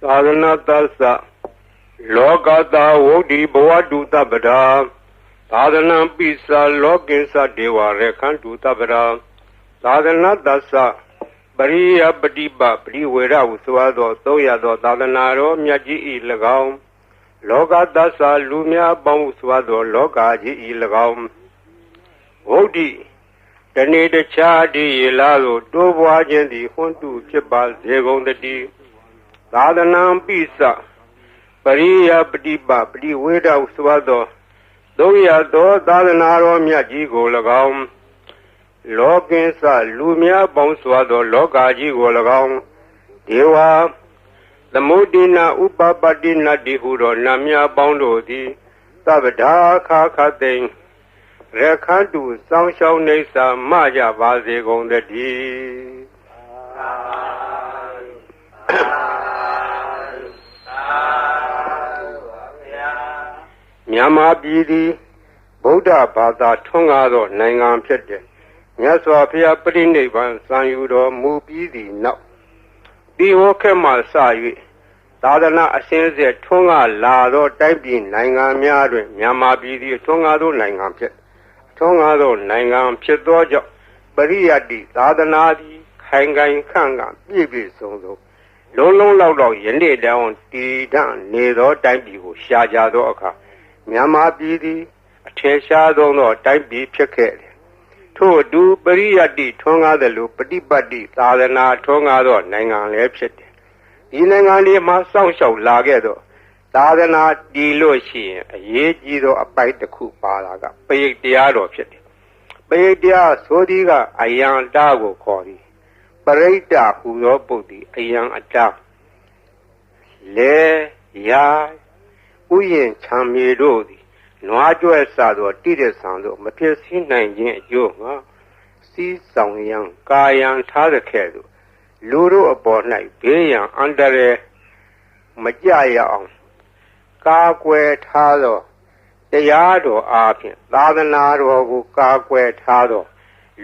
သာသနာတသလောကတာဝုဒ္ဓိဘဝတုတပ္ပဒါသာသနာပိစလောကိစ္စဒေဝရခန္တုတပ္ပဒါသာသနာတသပရိယပฏิပပရိဝေရဟုဆိုသောသုံးရသောသာသနာတော်မြတ်ကြီးဤ၎င်းလောကတသလူများပေါင်းဆိုသောလောကကြီးဤ၎င်းဝုဒ္ဓိတဏိတခြားဒီရေလာသို့တိုးပွားခြင်းသည်ဟွန်းတုဖြစ်ပါစေကုန်တည်းသာသနာပိစပရိယပฏิပပရိဝေဒဟုဆိုသောသုံးရသောသာသနာတော်မြတ်ကြီးကို၎င်းလောကင်းစလူများပေါင်းစွာသောလောကကြီးကို၎င်းဒေဝသမုဒိနာဥပပတ္တိနတ္တိဟုသောနတ်များပေါင်းတို့သည်သဗ္ဗဒါခါခသိင်ရခန္တုစောင်းရှောင်းနေစာမကြပါစေကုန်တည်းမြန်မာပြည်သည်ဗုဒ္ဓဘာသာထွန်းကားသောနိုင်ငံဖြစ်တယ်မြတ်စွာဘုရားပြိဋိဘံစံယူတော်မူပြီးသည့်နောက်ဒီဝခေတ်မှစ၍သာသနာအစဉ်ဆက်ထွန်းကားလာသောတိုင်းပြည်နိုင်ငံများတွင်မြန်မာပြည်သည်ထွန်းကားသောနိုင်ငံဖြစ်ထွန်းကားသောနိုင်ငံဖြစ်သောကြောင့်ပရိယတ္တိသာသနာသည်ခိုင်ခိုင်ခန့်ခန့်ပြည့်ပြည့်စုံစုံလုံးလုံးလောက်လောက်ယနေ့တောင်တည်တံ့နေသောတိုင်းပြည်ကိုရှားကြသောအခါမြန်မာပြည်သည်အထည်ရှားသောတိုင်းပြည်ဖြစ်ခဲ့တယ်ထို့အတူပရိယတ္တိထွန်းကားသလိုပฏิပတ်တိသာသနာထွန်းကားသောနိုင်ငံလည်းဖြစ်တယ်ဒီနိုင်ငံလေးမှာစောင့်ရှောက်လာခဲ့သောသာသနာတည်လို့ရှိရင်အရေးကြီးသောအပိုက်တစ်ခုပါလာကပရိတ်တရားတော်ဖြစ်တယ်ပရိတ်တရားဆိုသည်ကအယံတာကိုခေါ်သည်ပရိတ်တဟူသောပုဒ်သည်အယံအတာလေရာဥယျင်ချမ်းမြေတို့သည်နွားကြွယ်စသောတိရစ္ဆာန်တို့မဖြစ်စည်းနိုင်ခြင်းအကျိုးငါစီးဆောင်ရန်ကာယံထားတဲ့ခဲ့သို့လူတို့အပေါ်၌ဘေးရန်အန္တရာယ်မကြရအောင်ကာကွယ်ထားသောတရားတော်အားဖြင့်သာသနာတော်ကိုကာကွယ်ထားသော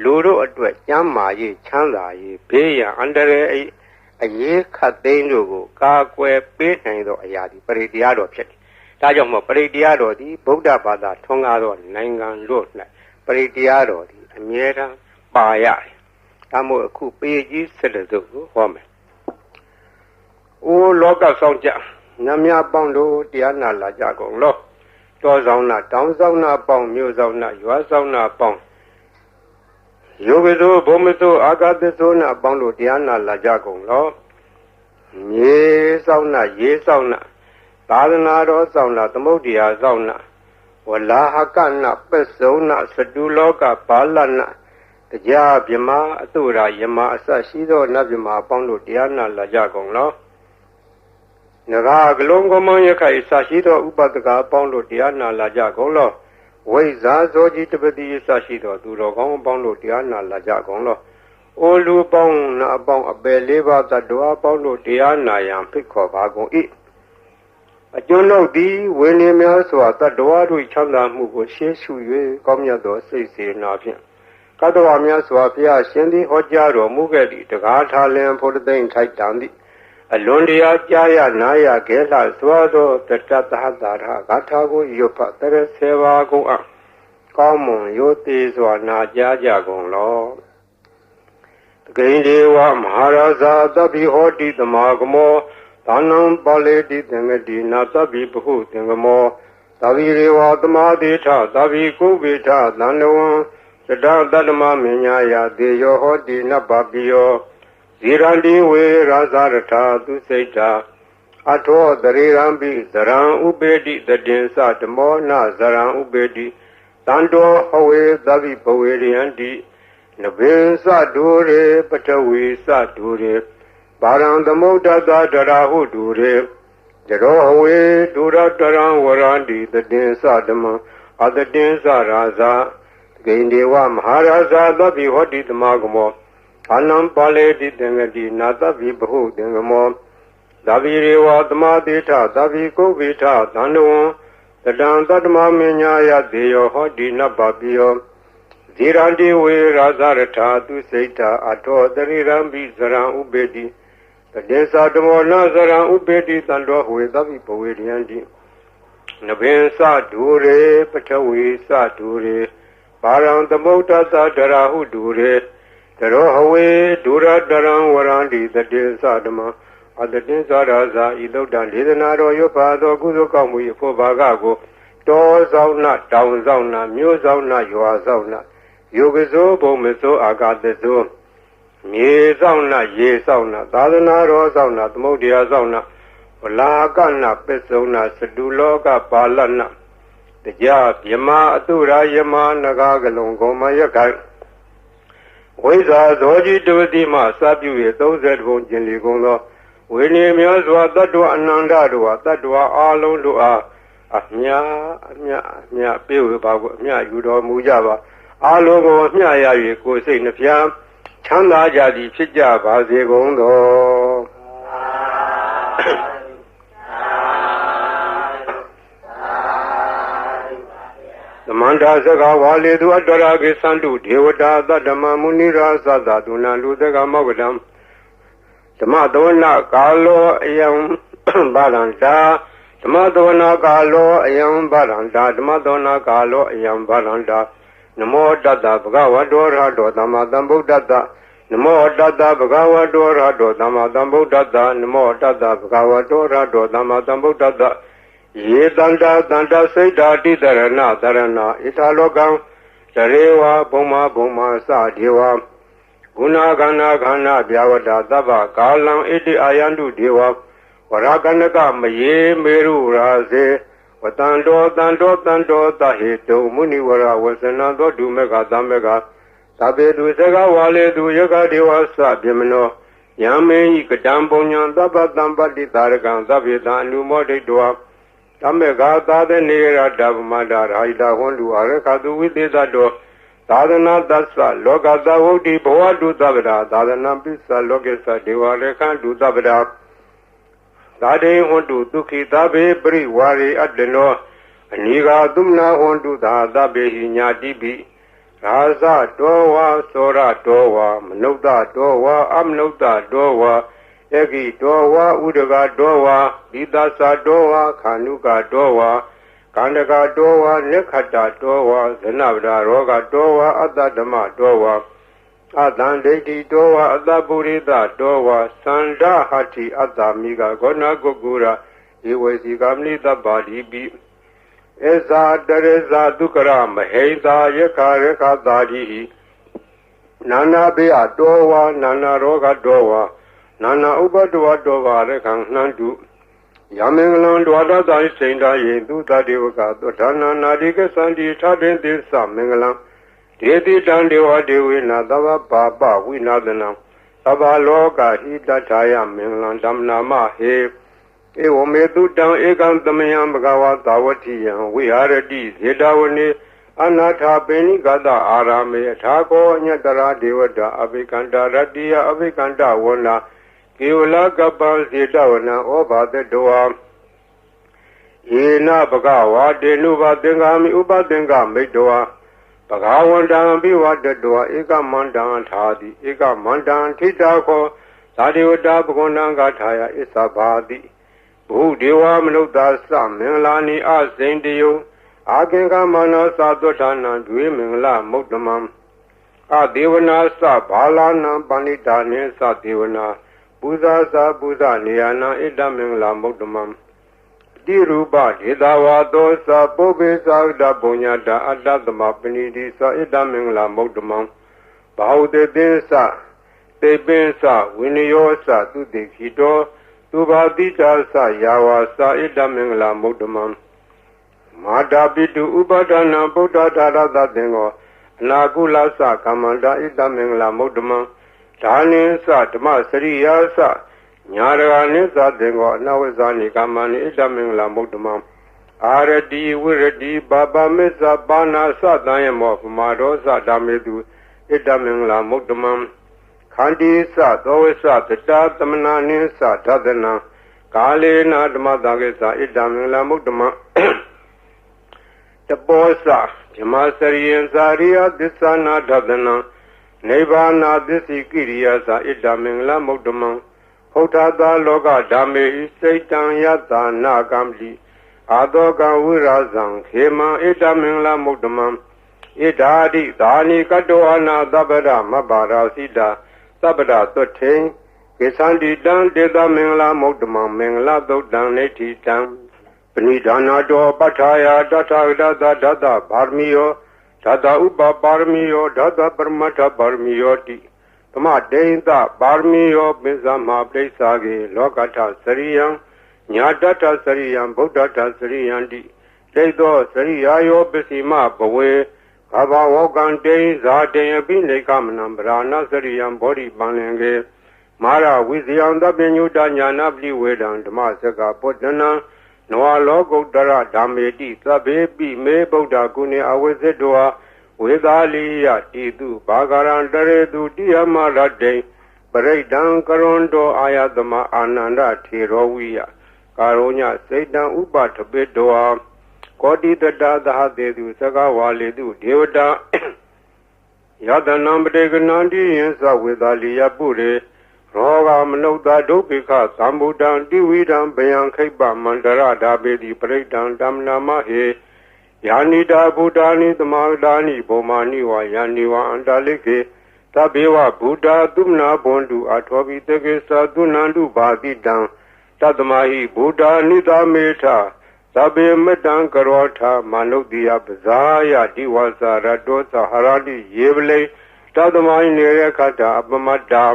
လူတို့အတွက်ကျမ်းမာရေးချမ်းသာရေးဘေးရန်အန္တရာယ်အရေးခတ်သိမ်းတို့ကိုကာကွယ်ပေးနိုင်သောအရာဒီပရိတရားတော်ဖြစ်တယ်ဒါကြောင့်မို့ပရိတရားတော်သည်ဗုဒ္ဓဘာသာထွန်းကားသောနိုင်ငံတို့၌ပရိတရားတော်သည်အမြဲတမ်းပါရတယ်ဒါမို့အခုပေကြီးဆက်တဲ့သို့ကိုဟောမယ်အိုလောကဆောင်ကြနတ်များပေါင်းတို့တရားနာလာကြကုန်လောတောဆောင်နာတောင်ဆောင်နာပေါင်းမြို့ဆောင်နာရွာဆောင်နာပေါင်းယောဂိသောဘုံမသောအာဂတသောနာပေါင်းတို့တရားနာလာကြကုန်လောမြေဆောင်နာရေဆောင်နာသာသနာတော်ဆောင်နာသမုဒ္ဒရာဆောင်နာဝလာဟကနာပစ္စုံနာစတုလောကဘာလနာတရားဗြဟ္မာအတုရာယမအစရှိသောနတ်ဗြဟ္မာပေါင်းတို့တရားနာလာကြကုန်လောနဂါကလုံးကမယခိုင်စရှိသောဥပဒကာပေါင်းတို့တရားနာလာကြကုန်လောဝိဇာဇောကြီးတပတိစရှိသောသူတော်ကောင်းပေါင်းတို့တရားနာလာကြကုန်လောအိုလူပေါင်းနာအပေါင်းအပယ်လေးပါးသတ္တဝါပေါင်းတို့တရားနာရန်ဖိတ်ခေါ်ပါကုန်၏အကျွန်ုပ်သည်ဝိနည်းများစွာတတ္တဝါတို့ချမ်းသာမှုကိုရှေးရှု၍ကောင်းမြတ်သောစိတ်စေနာဖြင့်ကတ္တဝါများစွာဘုရားရှင်သည်ဟောကြားတော်မူခဲ့သည့်တကားထားလင်ဖို့သိမ့်ထိုက်တန်သည့်အလွန်တရာကြားရနာရခဲလှစွာသောတတ္တသဟတာရဂါထာကိုရွတ်ဖတ်တရဆေပါကုန်အကောင်းမွန်ရိုသေစွာနာကြားကြကုန်လောတကိဉ္ဒေဝမဟာရာဇာသဗ္ဗိဟောတိသမာဂမောသာနံပါလေတိသင်္ကတိနာသဗ္ဗိဘဟုသင်္ကမောသဗ္ဗိရေဝသမာတိထသဗ္ဗိကုဝိထသန္တဝံသတ္တတတ္တမမညာယသေယောဟောတိနဗ္ဗပိယောဇိရန္တိဝေရာဇရထာသူစိတ်တာအထောတရေရံပိဇရံဥပေတိတတင်္စဓမောနဇရံဥပေတိတန္တောဟဝေသဗ္ဗိဘဝေရယန္တိနဗေသဒုရေပထဝီသဒုရေပါရံသမုဒ္ဒသတရာဟုဒုရေတရောဟဝေဒုရတရံဝရန္တိတတင်္စဓမ္မအတတင်္စရာဇာဂိန္ဒေဝမဟာရာဇာသဗ္ဗိဟောတိသမာဂမောအနံပါလေတိသင်္ကတိနာသဗ္ဗိဘဟုသင်္ကမောသဗ္ဗိရေဝသမာတိထသဗ္ဗိကုဝိထသန္တဝံတတံတတ္တမမညာယသေယောဟောတိနဗ္ဗပိယောဇိရန္တိဝေရာဇရထာသူစိတ်တာအထောတရိရံပိဇရံဥပေတိ တေသာဓမ္မောနာဇရံဥပေတိတံတော်ဝေသဗ္ဗိဘဝေရယံတိနဗင်္စဒူရေပထဝီစဒူရေပါရံသမုဒ္ဒသဒရာဟုဒူရေတရောဟဝေဒူရတရံဝရန္တိတတေသဓမ္မအတတိသရာဇာဤသုဒ္ဓံဒေသနာတော်ရွတ်ပါသောကုသိုလ်ကောင်းမှု၏ဖို့ဘာကကိုတောဆောင်နာတောင်ဆောင်နာမြို့ဆောင်နာရွာဆောင်နာယောဂဇောဘုံမဇောအာဂတဇောမြေဆောင်နာရေဆောင်နာသာသနာတော်ဆောင်နာသမုဒ္ဒရာဆောင်နာဝလာကနာပစ္စုံနာစတုလောကပါလနာတရားမြမအတုရာယမနဂါကလုံကောမယခိုင်ဝိဇာဇောจิตဝတိမစပြု၍30ဘုံကျင်လီကုန်သောဝိနည်းများစွာတတ္တဝအနန္တတို့ဟာတတ္တဝအာလုံးတို့အားအမြပြေဝေပါကိုအမြယူတော်မူကြပါအာလုံးကိုအမြရ၍ကိုယ်စိတ်နှဖျားချမ်းသာကြသည်ဖြစ်ကြပါစေကုန်သောသမန္တာစကားဝါလေသူအတ္တရာကိသန္တုဒေဝတာသတ္တမမုနိရာသသဒုဏလူသကမောကတံဓမ္မသောနာကာလောအယံဗရန္တာဓမ္မသောနာကာလောအယံဗရန္တာဓမ္မသောနာကာလောအယံဗရန္တာနမောတတ္တဗဂဝတောရဟတောသမ္မာသမ္ဗုဒ္ဓတ္တနမောတတ္တဗဂဝတောရဟတောသမ္မာသမ္ဗုဒ္ဓတ္တနမောတတ္တဗဂဝတောရဟတောသမ္မာသမ္ဗုဒ္ဓတ္တယေတန္တာတန္တစိတ်ဓာတိတရဏတရဏဣထာလောကံတရေဝဘုံမစဒေဝဂုဏခန္ဓာခန္ဓာဗျာဝတ္တသဗ္ဗကာလံဣတိအာယန္တုဒေဝဝရကနကမယေမေရုရာစေဝတန္တောတဟေတုမုနိဝရဝဇနသောဒုမေကသမကသဗ္ဗေတုစကဝါလေတုယကဒေဝသဗေမနောယံမေဟိကတံပုံညံသဗ္ဗတံပတ္တိတာရကံသဗ္ဗေတံအနုမောဒိတောတမေဃသာသနေရတဗမတာရာဟိတာဟွန်လူအရခတုဝိသေသတောသာသနာတသလောကသဝုတ်တိဘဝတုသဗ္ဗရာသာသနာပိသလောကေသဒေဝရခန္တုသဗ္ဗရာသာတေဟွန်တုဒုခိသဗ္ဗေပရိဝါရေအတ္တနောအနိဃာသုမနာဟွန်တုသာသဗ္ဗေဟိညာတိပိရာဇတောဝါသောရတောဝါမနုဿတောဝါအမနုဿတောဝါဧကိတောဝါဥဒကတောဝါဒိသသတောဝါခာနုကတောဝါကန္တကတောဝါနိခတ္တတောဝါဇနဗဒရောဂတောဝါအတ္တဓမ္မတောဝါအတံဒိဋ္ဌိတောဝါအတ္တပုရိသတောဝါသန္ဒဟတ္တိအတ္တမိကဂောဏကုကုရဧဝေစီကမနိတ္တပါတိပိဧဇာတရေဇာဒုက္ခရမဟိတာယခရခတာတိနာနာဘေအတောဝါနာနာရောဂတောဝါနာနာဥပတဝတောဝါရခံနှံတုယမင်္ဂလံဒွါဒသာစိန္ဒာယေသူတတေဝကသောဌာနာနာတိကသန္တိထတင်သစ္စမင်္ဂလံဒေတိတံဒေဝဒေဝေနသဗ္ဗပါပဝိနာသနံသဗ္ဗလောကဟိတထာယမင်္ဂလံဓမ္မနာမဟေဧဝမေတုတံဧကံသမယံဘဂဝါသာဝတိယံဝိဟာရတိဇေတဝနေအနာထာပိဏိကတအာရမေထာကောညတရာဒေဝတာအဘိကန္တရတ္တိယအဘိကန္တဝနာကေဝလကပ္ပံစေတဝနံဩဘာတတောယေနဘဂဝါတေနုဘသင်္ဃာမိဥပသင်္ဃမိတ္တဝဘဂဝန္တံဘိဝတတောဧကမန္တံထာတိဧကမန္တံထိတာခောသာဒေဝတာဘဂဝန္တံဂါထာယဣသဘာတိဘုဒေဝမနုဿာသမင်္ဂလာနိအစိန်တယုအာကေကမနောသာသောဌာနံဒွေမင်္ဂလမုဒ္ဓမံအဒေဝနာသဘာလာနံပဏိတာနေသဒေဝနာပူဇာသာပူဇာနေယနာဣဒမင်္ဂလာမုဒ္ဓမံတိရူပဒေတာဝါသောသပုပ္ပေသာဒပုညတာအတ္တသမပဏိတိသဣဒမင်္ဂလာမုဒ္ဓမံဘာဟုတေသင်္စတေပင်္စဝိနယောသသုတိခိတောသူဘာတိတာသယာဝါသဣဒမင်္ဂလာမုဒ္ဓမံမာတာပိတုဥပဒနာဗုဒ္ဓဓာရသသင်္ကောအနာကုလသကမ္မန္တာဣဒမင်္ဂလာမုဒ္ဓမံဒါနိသဓမ္မစရိယာသညာရဂနိသသင်္ကောအနဝဇာနိကမ္မနိဣဒမင်္ဂလာမုဒ္ဓမံအာရတိဝိရတိဘာပမစ္ဆပါဏာသတံယမောပမာဒောသဓမ္မေတုဣဒမင်္ဂလာမုဒ္ဓမံခန္တိသသောဝိသတတာသမနာနိသဓဒနာကာလေနာဓမ္မတကေသဣဒမင်္ဂလာမုဒ္ဓမံတပောသဓမ္မစရိယံသာရိယသစ္ဆာနာဓဒနာနိဗ္ဗာနာသစ္စိကိရိယာသဣဒမင်္ဂလာမုဒ္ဓမံဟ ဗုဒ္ဓသာလောကဓမ္မေစိတ်တံယတနာကံတိအာတောကံဝိရာဇံခေမံဣတမင်္ဂလမုဒ္ဓမံဣဒာတိဒါနိကတောအနာသဗ္ဗရမဘာရာစိတာသဗ္ဗရသွတ်ထေကိသန္တိတံတေသမင်္ဂလမုဒ္ဓမံမင်္ဂလသုတ်တံနေတိတံပဏိဒါနာတောပဋ္ဌာယတထာဂတသဒတဗာရမီယောဓာတဥပပါရမီယောဓာတပရမတ္ထပါရမီယောတိသမတေယတပါရမီယောပိစ္ဆမပရိစ္ဆာကေလောကထစရိယံညာတထစရိယံဗုဒ္ဓထစရိယံတိတိသောစရိယာယောပစ္စည်းမဘဝေဘာဘဝကံတေဇာတေယပိနေကမနံဗရာဏစရိယံဘောဓိပန္လင်ကေမာရဝိဇယံတပညုတညာနာပလိဝေဒံဓမ္မစကပုတ္တနံနောလောကုတ္တရဓမ္မေတိသဗ္ဗေပိမေဗုဒ္ဓကုဏေအဝိဇ္ဇတောဝေသာလိယတိတုဘာဂရံတရေတုတိယမရတေပရိဒံကရွန်တောအာယသမအာနန္ဒထေရောဝိယကာရောညစေတံဥပထပိတောကောတိတတသဟတေတုသကဝါလေတုဒေဝတာယတနံပတေကနန္တိယသဝေသာလိယပုရေရောဂမနုဿဒုက္ခိခသံဗုဒ္ဓံတိဝိဒံဘယံခိပ္ပမန္တရဓာပေတိပရိဒံဓမ္မနာမဟေယာနိတာဗုဒ္ဓာနိသမာဒာနိဘောမာနိဝါယာနိဝါအန္တလိကေသဗ္ဗေဝဗုဒ္ဓသုမနာဘွန်တုအထောပိတကေသသုနန္တုဘာတိတံတတမဟိဗုဒ္ဓနိသမေထသဗ္ဗေမတံကရောထမနုဿိယပဇာယတိဝါစာရတောသဟရတိယေဝလေတတမဟိနေရခတအပမတ္တာ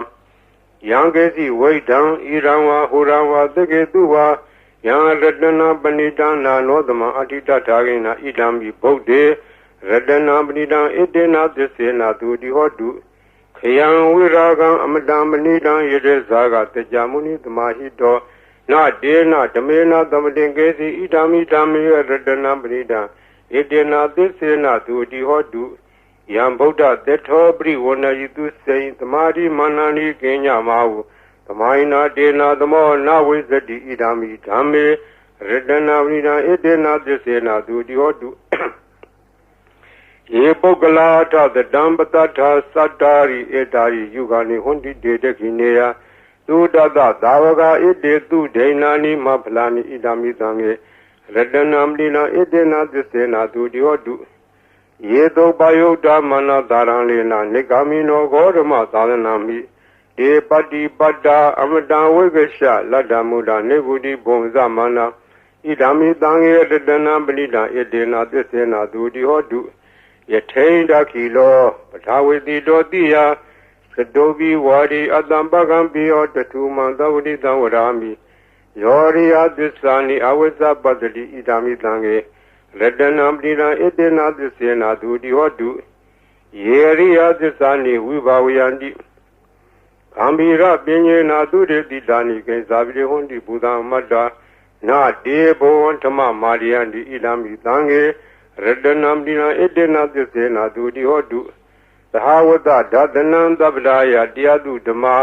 ယံကေစီဝိဒံဣရံဝါဟူရံဝါသကေတုဝါယံရတနာပဏိတနာနောသမအဋ္ဌိတထာဂိနာဣဒံမိဗုဒ္ဓေရတနာပဏိတံဣတေနာသစ္စေနာသူတိဟောတုခယံဝိရာဂံအမတံပဏိတံယေတေဇာကတကြမုနိသမာဟိတောနာဒေနာဓမေနာသမတင်ကေစီဣဒံမိဓမ္မေရတနာပဏိတံဣတေနာသစ္စေနာသူတိဟောတုယံဗုဒ္ဓသေထောပရိဝဏယိတုစေသမာဓိမာနန္ဒီကိညမဟုသမိုင်းနာတေနာသမောနာဝိဇ္ဇတိဣဒာမိဓမ္မေရတနာပဏိတံဣတေနာသစ္စေနာသူတိဟောတုယေပုဂ္ဂလာထသတံပတ္ထသတ္တာရိဧတာရိယုဂာနိဟွန်တိတေတခိနေယသုတတသာဝကဣတေသူဒိဏာနိမဖလာနိဣဒာမိသံေရတနာပဏိတံဣတေနာသစ္စေနာသူတိဟောတုယေတောပယုတ်တမနသာရံလေနာနိဂာမိနောဂောဓမသာသနာမိဒေပတိပတ္တာအမတံဝိကရှလတ္တမုဒ္ဒနေဗုတိဘုံဇမနာဣဒာမိသံဃေရတနာပဏိတံဣတေနာသစ္စေနာသူတိဟောတုယထိန်တခိလောပထာဝေတိတောတိယသတောပိဝါဒီအတံပကံပိယောတထုမံသဝတိတံဝရာမိယောရိယသစ္စာနိအဝိဇ္ဇပတ္တိဣဒာမိသံဃေရတနာပဏိတံဣတေနာသစ္စေနာသူတိဟောတုယေရိယသစ္စာနိဝိဘာဝယန္တိဂံဘိရပညေနာသူတေတိတာနိကေဇာပိဟွန်တိဘုဒ္ဓမတ္တာနာတေဘောဓမ္မမာရိယန္တိဣဒာမိသံဃေရတနာပဏိတံဣတေနာသစ္စေနာသူတိဟောတုသဟဝတဒသနံသဗ္ဗဒါယတရားတုဓမ္မာ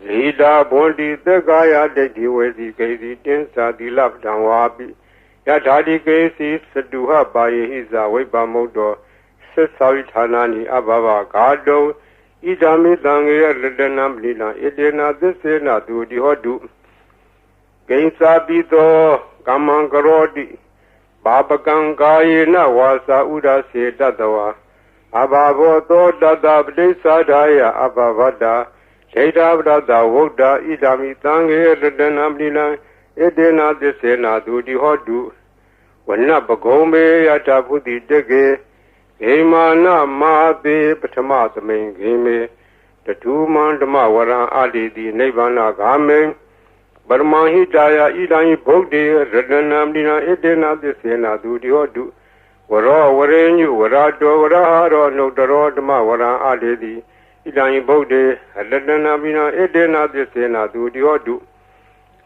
ဇိတာဘွန်တိသက္ကာယဒိဋ္ဌိဝေစီကေစီတင်းစာတိလပ္ပံဝါပိယထာတိကေစီသတုဟပါယေဟိဇဝိပမုတ်တောသစ္စာဝိဌာနာနိအဘဘဂါတုဣဒာမိသံဃေရတနာပဏိတံဣတေနာသစ္စေနာသူတိဟောတုကိဉ္စာပိသောကမ္မံကရောတိဘာပကံကာယေနဝါစာဥဒစေတတဝါအဘာဘောသောတတပတိစ္ဆာဒာယအဘဗတ္တာဒိဋ္ဌပတ္တဝုဒ္ဓဣဒာမိသံဃေရတနာပဏိတံဣတေနာသစ္စေနာသူတိဟောတုဝနပဂုံမေယထာဘုတိတကေဂေမာနမာတိပထမသမိန်ဂေမေတထုမန္ဓမဝရံအာတိတိနိဗ္ဗာနဂာမေပရမဟိတာယဣဒံဘုဒ္ဓေရတနာပဏိတံဣတေနာသစ္စေနာသူတိဟောတုဝရောဝရေညုဝရတောဝရဟာရောနုတရောဓမ္မဝရံအာတိတိဣဒံဘုဒ္ဓေရတနာပဏိတံဣတေနာသစ္စေနာသူတိဟောတု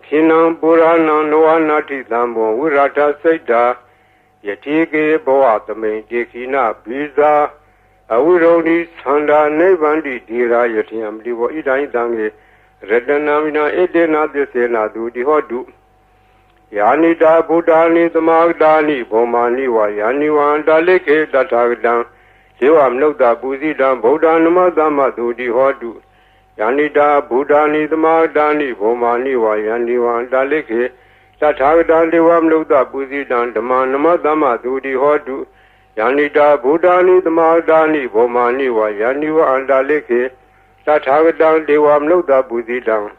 ခိနံပုရဏံနောဝနာတိသံဘောဝိရထစိတ်တာယတိကေဘောသမိန်တေခိနဘိဇာအဝိရုံဒီသန္တာနိဗ္ဗန္တိဒီရာယတိယံတိဘောဣဒံသံဃေရတနာမိနာဣတေနာသစ္စေနာသူတိဟောတုယာနိတာဗုဒ္ဓာနိသမာဂတာနိဘောမာနိဝါယာနိဝံတာလိခေတထာဂတံဇေဝမနုဿပူဇိတံဗုဒ္ဓနမသမ္မသူတိဟောတု Yanita Buddhani Dhamadani Bhomani Vayani Vandalike Tathagata Devam Lukta Pusidan Dhamanama Dhamma Dudi Hodu Yanita Buddhani Dhamadani Bhomani Vayani Vandalike Tathagata Devam Lukta Pusidan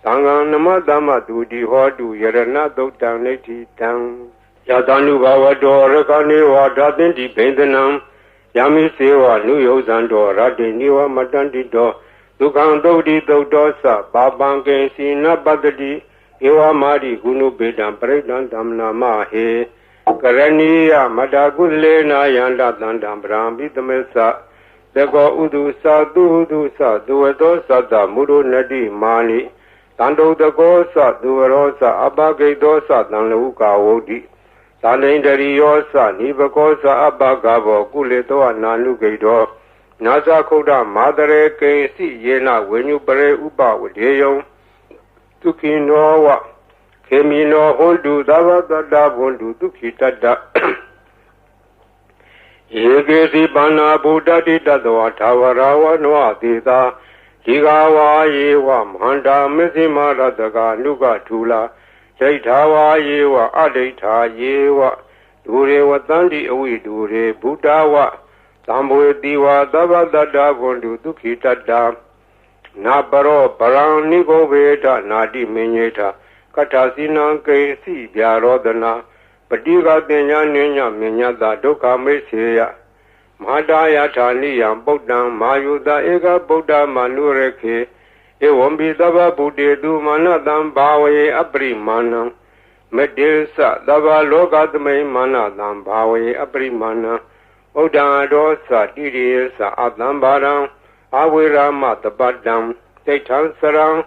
Sangha Nama Dhamma Dudi Hodu Yarana Dokta Neti Tang Yatanu Bhavado Rakani Vadatinti Bendanam Yami Seva Nuyozando Radiniwa Matandito Dukhan Dodi Dodosa Babanke Sina Badadi Ewa Mari Gunu Bedam Predan Damna Mahe Karaniya Madagulena Yanda Dandam Brambi Tamesa Dego Udusa Dudusa Duedosa Da Muru Nadi Mani Tando Dagosa Duerosa Abage Dosa Danluka Wodi Salendari Yosa Nibakosa Abagabo Kuleto Nanu Gaido Nasa Koda Madare Kesi Yena when you pray Uba with Yeyon Tukinowa Kemino Hondu Dava Dada Hondu Tukitada Yegesi Bana Buddha Dida Tawarawa Noa Dida Tigawa Yewa Manda Mizima Radaga Nuga Tula Jaitawa Yewa Adeta Yewa Dure Watandi Awi Dure Buddhawa Tambo Diwa Dava Dada Vondu Dukitada Nabaro Baran Nigo Veda Nadi Minyeta Katasina Kesi Biarodana Padiga Denya Nenya Minyada Doka Meseya Madaya Taniya Bodam Mayuda Ega Boda Manureke Ewombi Dava Bude Du Manadam Bawe Abri Manam Medesa Dava Logadme Manadam Bawe Abri Manam Oda Dosa Didisa Adambaram Awira Matabadam Tetan Sarang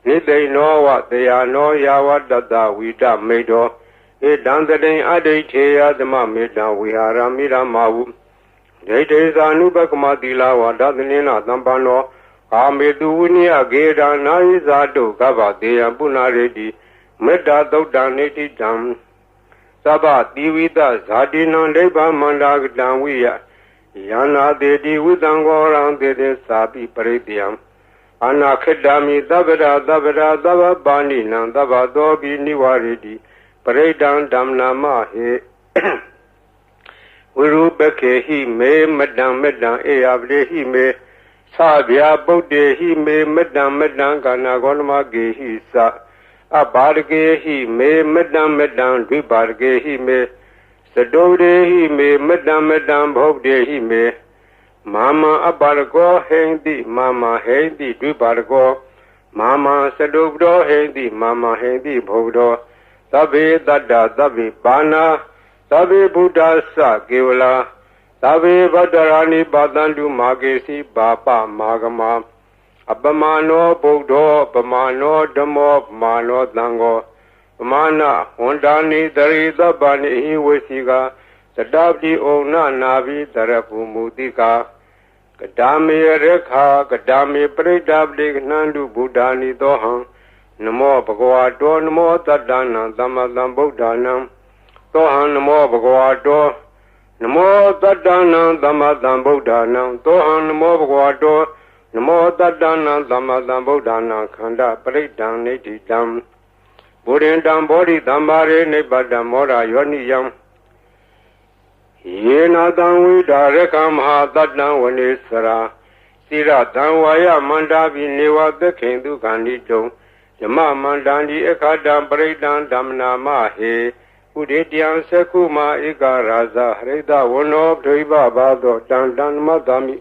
Nide no what they are no Yawa Dada Wida Medo E Dandadin Adetea the Mamida we are Amira Mawu Dete Zanubakumadila Wadadanina Dambano Amedunia Geda Naizado Gava de Abunaredi Meda Dodaneti Dam Saba Divida Zadina Leba Mandag Danwia Yana Dedi Widangoran de Sabi Parediam Anna Kedami Davada Davada Dava Bani Nandava Dobi Niwaridi Paredan Damnama He Urubeke he me Madam Medan Eavde he me Sabia Bode he me Madam Medan Ganagonma Ge he sa Abarge he me Madam Medan Dubarge he me Sadode he me Madam Medan Bode he me Mama Abargo Hendi Mama Hendi Dubargo Mama Sadobdo Hendi Mama Hendi Bodo Sabe Dada Sabe Bana Sabe Buddha Sa Gevla Sabe Badarani Badandu Magesi Bapa Magama Abamano Bodo Bamano Damo Mano Dango Mana Hondani Darida Bani Wesiga Sadabdi Ona Navi Darapu Mutika Kadami Rekha Kadami Predabdi Nandu Buddhani Dohan Namo Bhagavato Namo Tadana Damadam Buddhanam Dohan Namo Bhagavato Namo Tadana Damadam Buddhanam Dohan Namo Bhagavato Namo Tadana Damadam Buddhana Khanda Paridan Neti Dam Buddhindam Bodhi Dambare Nebadam Mora Yoniyam Yena Danwi Darekam Ha Tadam Vanesara Sira Danwaya Mandavi Neva Bekendu Kandito Yama Mandandi Ekadam Paridan Damna Mahe Udetian Sekuma Ika Raza Reda Wono Triba Bado Dandan Madami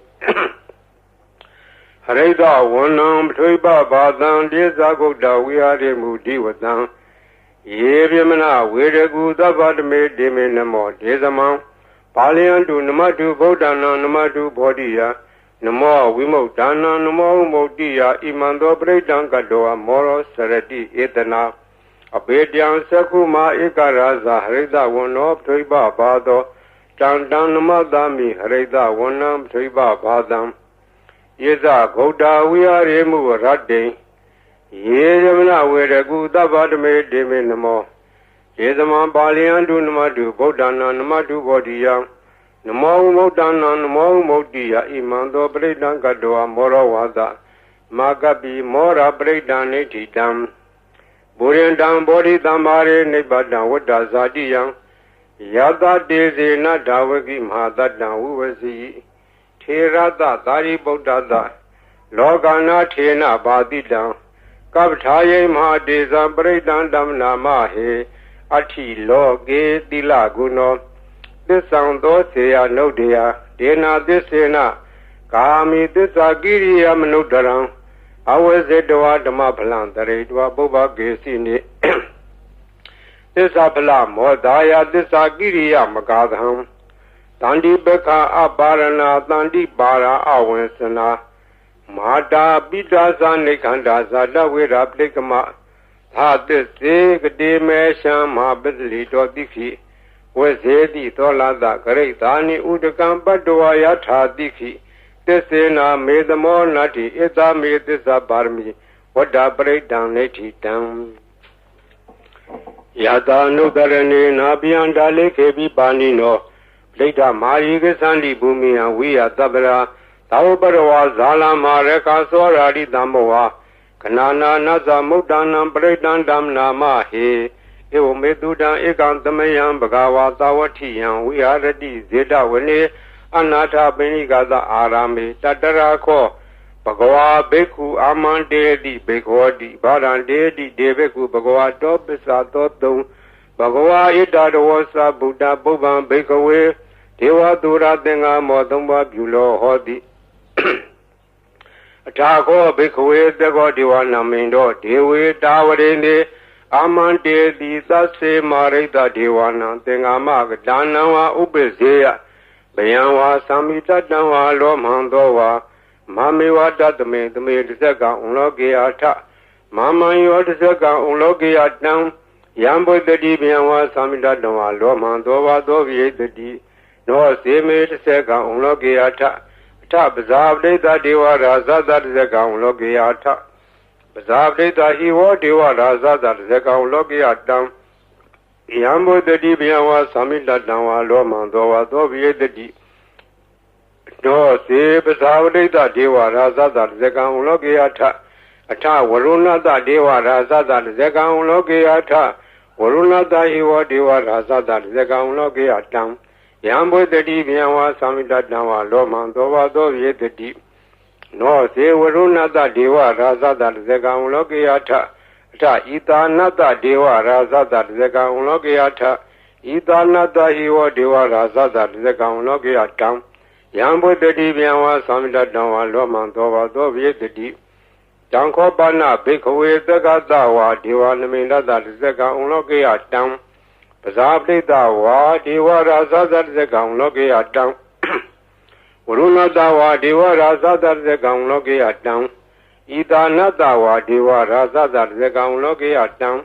Reda Wonam Triba Badan Dezagoda we are Mudi Wadan Yevimana Wedegu Davadme Deminamo Dezaman Palian to Namadu Bodana Namadu Bodia Namo Wimo Dana Namo Modia Imando Bredan Gadoa Moro Sarati Etana Abedian Sakuma Ikaraza Reda Wono Triba Bado Dandan Madami Reda Wonam Triba Badam Yeza Goda we are Emu Radde Yezamana Wedegu Davadme Deminamo Yezaman Palian to Namadu Bodana Namadu Bodia Namo Modana Namo Modia Imando Bredan Gadoa Moro Wada Makapi Mora Bredan Netitam Burindan Bodhi Tamare Nibadan Wada Zadiyam Yada Desi Nadawagi Mahadadan Uwasi Tirada Dari Bodada Logana Tena Badidam Kaptaye Mahadeza Bredan Damna Mahe Ati Loge Dilaguno Disando Sea Nodia Dena Disena Kami Disagiri Amnudaram Awazedwa Damapalan Taredwa Boba Gesini Disapala Modaya Disagiri Amagadham Tandi Beka Abarana Tandi Bara Awensana Mada Bidasa Nikanda Zada Wira Plikama Hadis Kadimesha Mabili Dodiki Wazedi Tolada Karetani Udakam Badua Yata Diki Desena made the more nutty, Ita made this a barmi, what a breakdown neti down. Yada no darani, Nabianda Lake Banino, Plata Mariga Sandi Bumi, and we are Tabera, Taubarawa, Zala Mareka, Soradi Damoa, Kanana, Naza, Mudana, Breakdown Damna Mahe, Evo Meduda, Egantamayam, Bagawa, Tawati, and we are ready, Zeta Wene. Anata Benigaza Arami, Tatarako, Bagawa Beku, Aman Dedi, Bekodi, Baran Dedi, Debeku, Bagawa Topisa Toto, Bagawa Ida Wasa, Buddha Boban, Bekawe, Dewa Dura Denga, Motumba, Bulo, Hodi. Atako, Bekawe, Dego, Diwana Mindo, Dewe, Dawarene, Aman Dedi, Sase Marita Diwana, Tengama, Danawa, Ubezea. Bayanwa Samita Danwa Lomandowa Mamiwa Datame the Medisaka Unlogiata Mama Yodisaka Unlogiatan Yambo the Dibianwa Samita Danwa Lomandowa Dovi the D no Seme Seka Unlogiata Tab Data Dewa Raza that Zeka Unlogiata Bazav Data Hiwa Dewa Raza that Zeka Unlogiatan Yambo the Dibianwa Samita Danwa Lomandowa Dovi the D No, see, Basavada Deva Raza that Zekan Logiata, Ata, Waruna that Deva Raza that Zekan Logiata, Waruna that Hiwa Deva Raza that Zekan Logiatam, Yambo the Dibianwa Samita Dawa Loman Dova Dovi the Deep. No, see, Waruna that Deva Raza that Zekan Logiata, Ata, Ita Nata Deva Raza that Zekan Logiata, Ita Nata Hiwa Deva Raza that Zekan Logiatam. Yambo the Dibianwa Samida Dawa Loman Dova Dovi the Deep. Danko Bana Bikaway the Gadawa, Diwa Namina that Zeka Unlogia down. Bazabli Dawa, Diwa Raza that Zeka Unlogia down. Uruna Dawa, Diwa Raza that Zeka Unlogia down. Ida Nadawa, Diwa Raza that Zeka Unlogia down.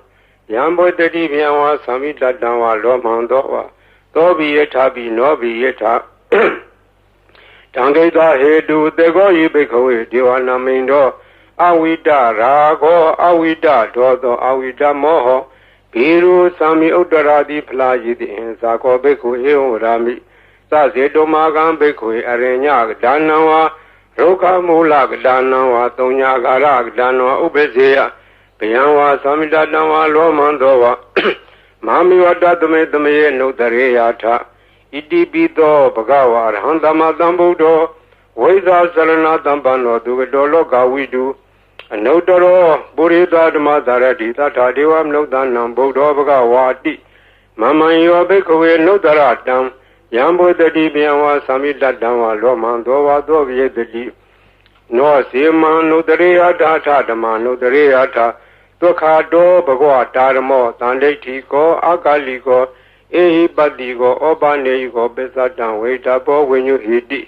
Yambo the Dibianwa Samida Dawa Loman Dova. Dobi Yetabi Nobi Yeta. Tangeda Hedu, the Goyi Bikoe, Diwana Mindo, Awida Rago, Awida Dodo, Awida Moho, Piru, Sami Udaradi Plaji, the Sako Beku, Rami, Sazedo Magan Beku, Arenyag, Danawa, Roka Mulak, Danawa, Tonya Garak, Danawa, Ubezea, Pianwa, Samida Danawa, Lomandova, Mami Wadatume, the May, no Tareata. Iti Bito, Bagawa, Handama Dambudo, Weza Salana Dambano, Dugadolo Gawidu, and no Doro, Burida Madarati, Tadiwam no Danam, Bodo Bagawati, Mama Yobeko, no Daratam, Yambo the Dibianwa, Samida Dama, Lomandova, Dovi the Deep. No Sima, no Dereata, Tadama, no Dereata, Tokado, Bagua, Taramo, Tandetiko, Akaliko. Ehi Badigo, Obanego, Besatan, wait up when you hit it.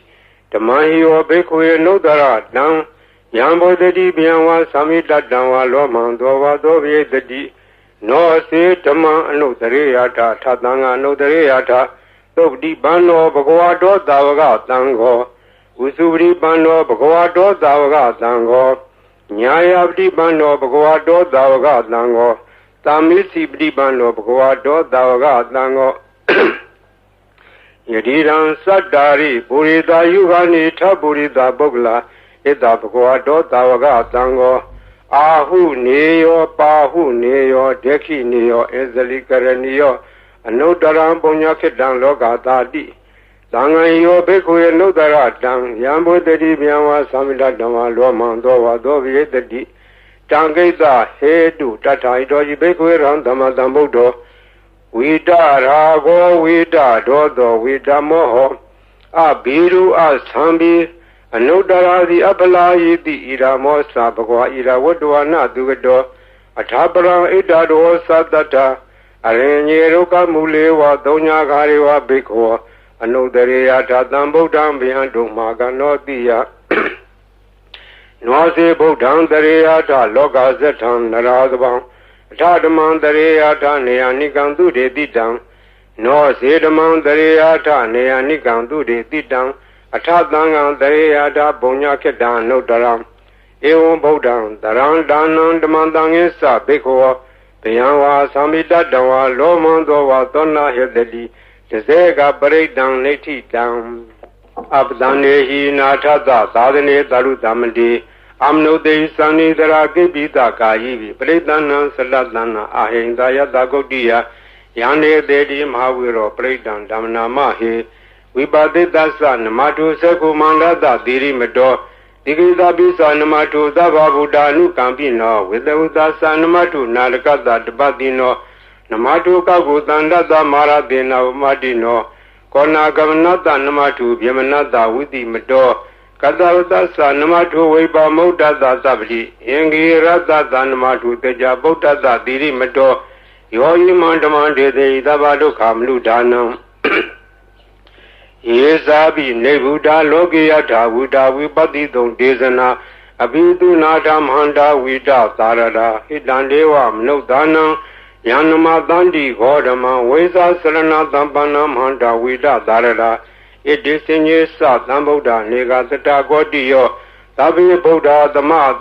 The Mahi or Beku, no Dara, down. Yambo the Dibianwa, Samita Dawa, Lomandova, Dovi the D. No, say Tama, no Dereata, Tatanga, no Dereata. Tobdi Bano, Baguado, Davaga, Tango. Usuri Bano, Baguado, Davaga, Tango. Nyaya Bano, Baguado, Davaga, Tango. Tamisi Bano, Baguado, Davaga, Tango. Yadiran Sadari, Burida Yugani, Taburida Bogla, Ita Bhagwa Dota Vaga Tango Ahu Neo Pahu Neo Deki Neo Ezali Karanio Anodaram Bonyakidan Loga Dadi Dangayo Bekwe Nodara Dang Yambo Dedi Miawa Samida Dama Loman Dova Dovi Dedi Tangeta Hedu Tata Idoji Bekwe Randama Dambudo Vida Rago Vida Dodo Vida Moho Abiru Asambi Anodara the Abalayi the Iramo Sabagwa Ira Wadwana Dugado Atabara Idado Sadata Arenye Roka Mulewa Donya Garewa Beko Anodarea Tatambo down behind Dumaga Nordia Noise Bodan Dareata Loga Zetan Narazabam Tadaman Dareata Neanigandu de Didan No Sedaman Dareata Neanigandu de Didan Atadanga Dareata Bonya Kedan no Daram Eon Bodan Daran Danan Demandang Esa Beko Pianwa Samida Dawa Lomandova Donna Hedeli Zega Breakdown Nati down Abdane Natada Sadane Daru Damadi Amno de Sani Daraki Kayi Breakdown Saladana Ahindaya Dagodia Yane Dedi Mahawiro Breakdown Damna Mahi Wibade Dasa Namatu Sekumanda Diri Medo Digida Bisa Namatu Dababudanu Campino with the Udasa Namatu Nalakada Badino Namatu Kagutanda Mara Dena Madino Kona Gavanata Namatu Yamanada with the Medo Kadavasa Namatu Weba Mota Zabdi Yengi Rada Namatu Teja Bota Diri Medo Yoyi Mandamande de Dabado Kamlu Danam Yesabi Nebuda Logiata Wuda Wibadi Don Dezana Abidu Nadam Handa Wida Tarada Hidandewa no Danam Yanama Dandi Godama Weza Serana Dampanam Handa Wida Darada It is in Yesa Damboda Nega Zeta Godio Tabi Boda Dama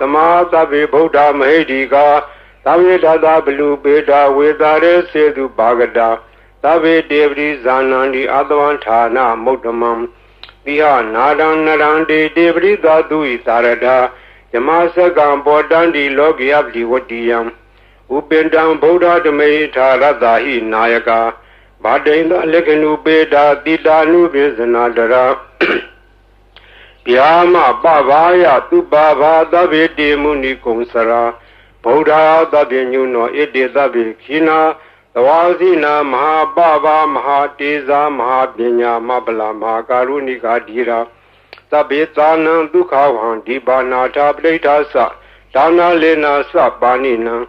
Tabi Boda Mahediga Tabi Dada Blue Beda Wedare Sedu Bagada Tabi Devri Zanandi Advantana Motamam Viha Nadan Narandi Devri Dadui Tarada Yamasa Gambo Dandi Logi Abdi Wadiyam Upendam Boda Dame Taradahi Nayaka Badenda Lekenu Beda Dida Nubizanadara Yama Babaya Tubaba Davi Demuni Kumsara Boda Davi Nuno Ede Davi Kina Tawazina Maha Baba Maha Teza Maha Binya Mabala Makaruni Gadira Tabetana Dukawan Dibana Tableta Sa Dana Lena Sabanina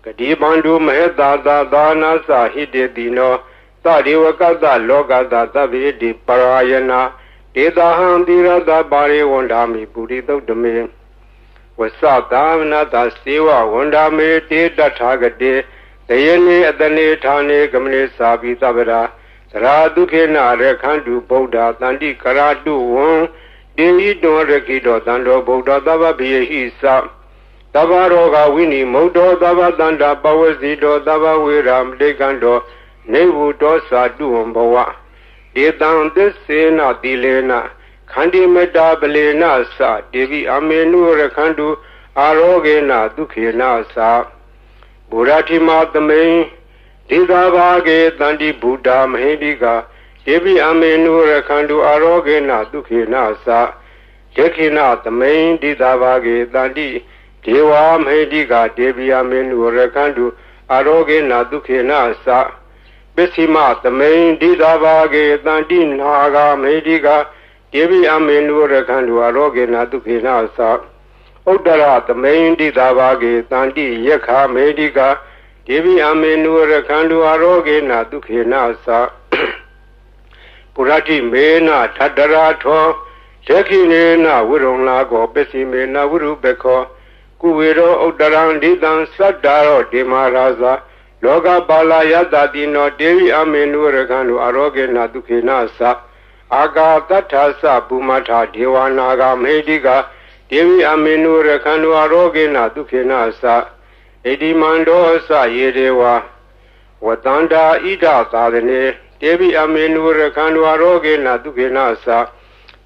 Kadibandu Maheda Dana Sa Hidedino Tadiwakada Logada Davi Di Parayana Dedahan Dirada Bari Wandami Burito Dame Wasatana Da Siwa Wandame Deda Tagade Dayene Adane Tane Gamne Sabi Tabara Radukena Rekandu Boda Tandi Karadu Won Devi Don Rekido Dando Boda Dava Bihisa Davaroga Winnie Modo Dava Danda Bawazido Dava Wiram Degando Nevu Dosa Duomboa Dedan Desena Dilena Kandi Meda Belena Sa Devi Amenu Rekandu Arogena Dukena Sa Burati Matame Didavage Dandi Buddha Mahediga Devi Amenu Rekandu Arogena Dukena Sa Dekina Tame Didavage Dandi Dewa Mahediga Devi Amenu Rekandu Arogena Dukena Sa Besima Tame Didavage Dandi Naga Mahediga Devi Amenu Rekandu Arogena Dukena Sa Udara Tame Didavage Dandi Yekha Mediga Devi Amenu Rekandu Arogena Dukena Sa Purati Mena Tadara To Tekine Wurona Go Besimena Wurubeko Kuwiro Udaran Didan Sadaro Demaraza Loga Bala Yadadino Devi Amenu Rekandu Arogena Dukena Sa Aga Tatasa Bumata Devanaga Mediga Devi Amenu Rekandu Arogena Dukena Sa Edi Mando Sa Yedewa Watanda Ida Sadane Devi Amenu Rekandu Arogena Dukena Sa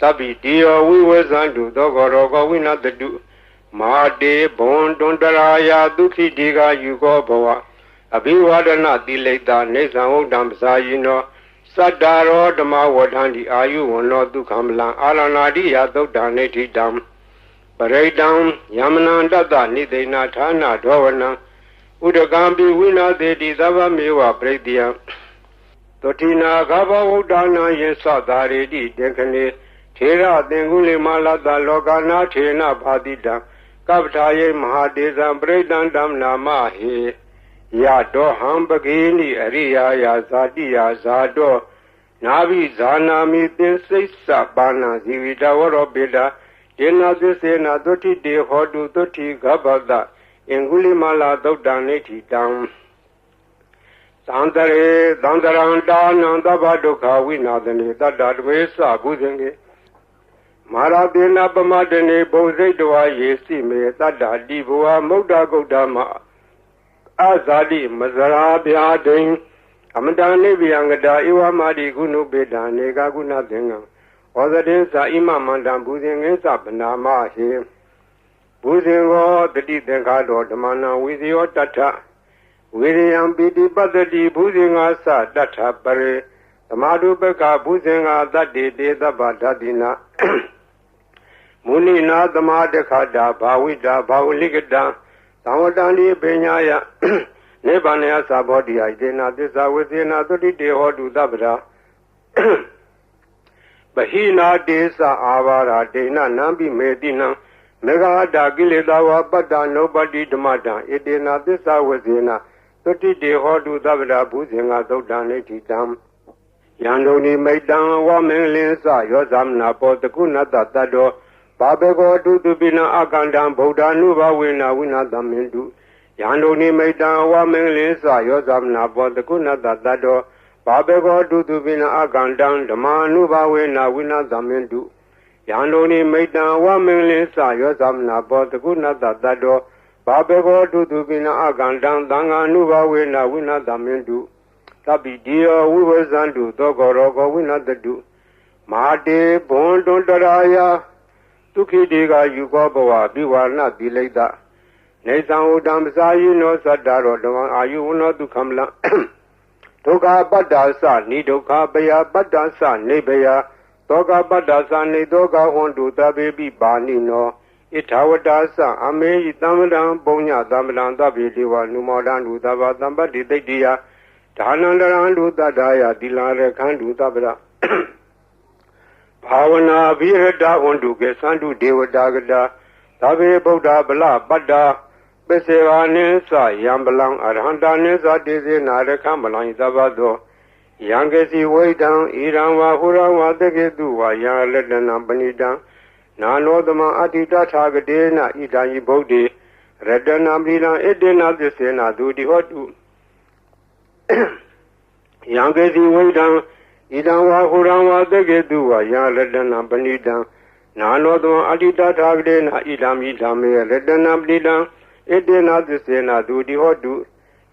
Tabi Dio we was unto Dogorogo Winatadu Made Bon Dondaraya Duki Diga Yugo Boa Abiwadana Dileta Nesan Odam Sayino Sadaro Dama Wadandi Ayu no Dukamla Alanadi Yado Daneti Dam Paray down Yamananda Nidena Tana Dovana Udagambi Wina de Dizava Mewa Predia Totina Gaba Udana Yesa Daredi Dekane Tera Denguli Malada Logana Tena Badida Kaptaye Mahadeza Bredan Dam Nama He Yado Hambagini Aria Yazadi Yazado Navi Zana Mitin Sisa Bana Zivita Warobida Dena Desena Doti De Hodu Doti Gabada Enguli Mala Dodaneti Dam Sandare Dandaranda Nandabadoka Winadane Dadadwesa Buzenge Maradena Bamadene Bozedoa Yesi Me Dada Divoa Moda Godama Azadi Mazara Biadin Amadane Biangada Iwa Madi Gunu Beda Nega Guna Denga Ozadensa Imamandam Buzingensa Banama He Buzingo Didi Dengado Damana with your data William Bidi Badadi Buzingasa Data Pare Tamadu Beka Buzinga Dadi De Badadina Munina Damadekada Bawida Bawligada Tawadani Benyaya Nebanea Sabodi Idena Disa within a 30 day or do Dabra Bahina Desa Avara Dena Nambi Medina Mega Dagiledawa Bada nobody Damada Edena Disa within a 30 day or do Dabra Buzinga Dodaneti Dam Yandoni Maidan Wamelisa Yozamna Potakuna Tado Babego to Bina Akandam Boda Nuba Wina Winadamindu Yandoni Maidan Wamelisa Yozamna Potakuna Tado Babego to Bina Akandam Damanuba Wina Winadamindu Yandoni Maidan Wamelisa Yozamna Potakuna Tado Babego to Bina Akandam Danga Nuba Wina Winadamindu Tabi Dio we was unto Dogorogo Winadadu Made Bon Dondaraya Tuki Diga Yugoboa Biwana Dileda Nesan Udam Sayino Sadaro Daman Ayu no to Kamla Toga Badasa Nidoka Baya Badasa Nebeya Toga Badasa Nedoga Hondu Tabi Banino Itawadasa Ame Tamadan Bonya Tamadan Tabi Diwa Numodan Udava Tambadi Dia Tanandarandu Dadaya Dilare Kandu Tabra Pavana Virada Hondu Gesandu Devadagada Tabe Boda Bala Bada Beseva Nesa Yambalang Arhanda Nesa Dese Narekambalang Zabado Yangesi Waidan Iranwa Hurawa Degeduwa Yan Ledana Banida Nanodama Atita Tagadena Idayi Bodi Redana Bila Edena Desena Dudi Hodu Yangesi Waidan Idanwa Hurawa Degeduwa Yan Ledana Banida Nanodama Atita Tagadena Idam Idame Redana Blida Edena Desena Dudi Hodu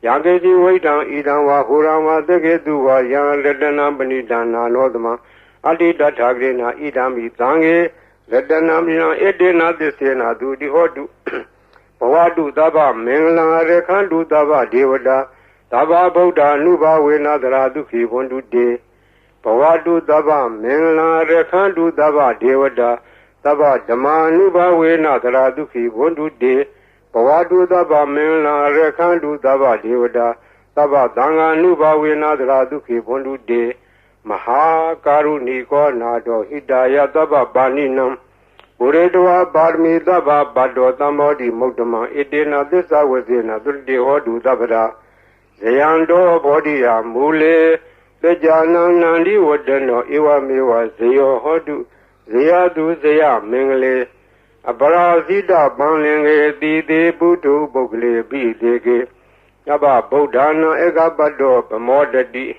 Yangesi Waidan Idanwa Hurawa Degeduwa Yan Ledana Banida Nanodama Atita Tagadena Idam Idange Redana Blida Edena Desena Dudi Hodu Pawadu Daba Mengla Rekandu Daba Devada Daba Boda Nuba Wena Daraduki Wondu De Pawadu Daba Mengla Rekandu Daba Devada Daba Dama Nuba Wena Daraduki Wondu De Pawadu Daba Mengla Rekandu Daba Devada Daba Danga Nuba Wena Daraduki Wondu De Maha Karuniko Nado Hidaya Daba Baninam Uredwa Barmi Daba Bado Tamodi Mokdama Edena Disa Wazina Dulde Hodu Dabada Zayando Bodia Mule Bejana Nandi Wadano Iwa Miwa Zayo Hodu Zayadu Zaya Mengle Abara Zida Banlinge Dide Budu Bogle Bidege Yaba Bodana Ega Bado Bamodadi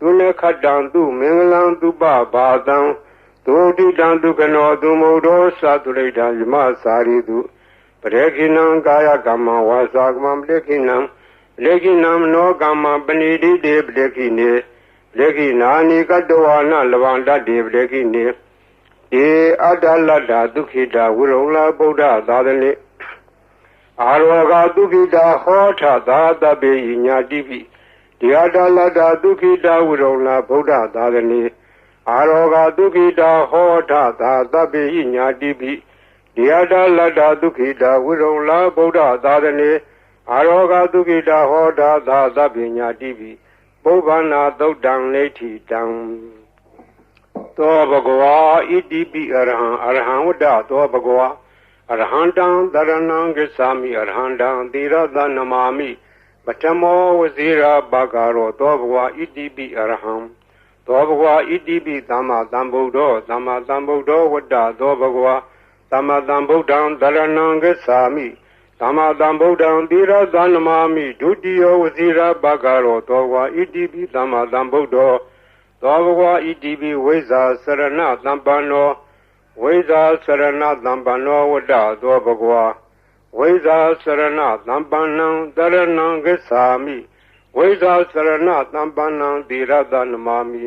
Dune Kadandu Menglan Duba Badan Dodi Dandu Kano Dumodo Saturida Yama Saridu Prekinam Gaya Gama Wasagam Lekinam Lekinam no Gama Benidi de Blekine Lekinani Kadoana Lavanda de Blekine ဧအတ္တလတ္တာဒုက္ခိတာဝိရုံလာဗုဒ္ဓသာသနေအာရောဂဒုက္ခိတာဟောထသာတပေယညာတိပိဒီအတ္တလတ္တာဒုက္ခိတာဝိရုံလာဗုဒ္ဓသာသနေအာရောဂဒုက္ခိတာဟောထသာတပေယညာတိပိဒီအတ္တလတ္တာဒုက္ခိတာဝိရုံလာဗုဒ္ဓသာသနေအာရောဂဒုက္ခိတာဟောထသာတပေညာတိပိပုဗ္ဗနာသုတ်တံနေတိတံသောဘဂဝါဣတိပိအရဟံအရဟံဝတ္တသောဘဂဝါအရဟံတံတရဏံဂစ္ဆာမိအရဟံတံသီရသနမာမိပထမောဝဇိရာဘဂရောသောဘဂဝါဣတိပိအရဟံသောဘဂဝါဣတိပိသမ္မာသမ္ဗုဒ္ဓောသမ္မာသမ္ဗုဒ္ဓောဝတ္တသောဘဂဝါသမ္မာသမ္ဗုဒ္ဓံတရဏံဂစ္ဆာမိသမ္မာသမ္ဗုဒ္ဓံသီရသနမာမိဒုတိယဝဇိရာဘဂရောသောဘဂဝါဣတိပိသမ္မာသမ္ဗုဒ္ဓောသောဘဂဝါဣတိပိဝိဇ္ဇာစရဏသမ္ပန္နောဝိဇ္ဇာစရဏသမ္ပန္နောဝတ္တသောဘဂဝါဝိဇ္ဇာစရဏသမ္ပန္နံတရဏံဂစ္ဆာမိဝိဇ္ဇာစရဏသမ္ပန္နံသီရသနမာမိ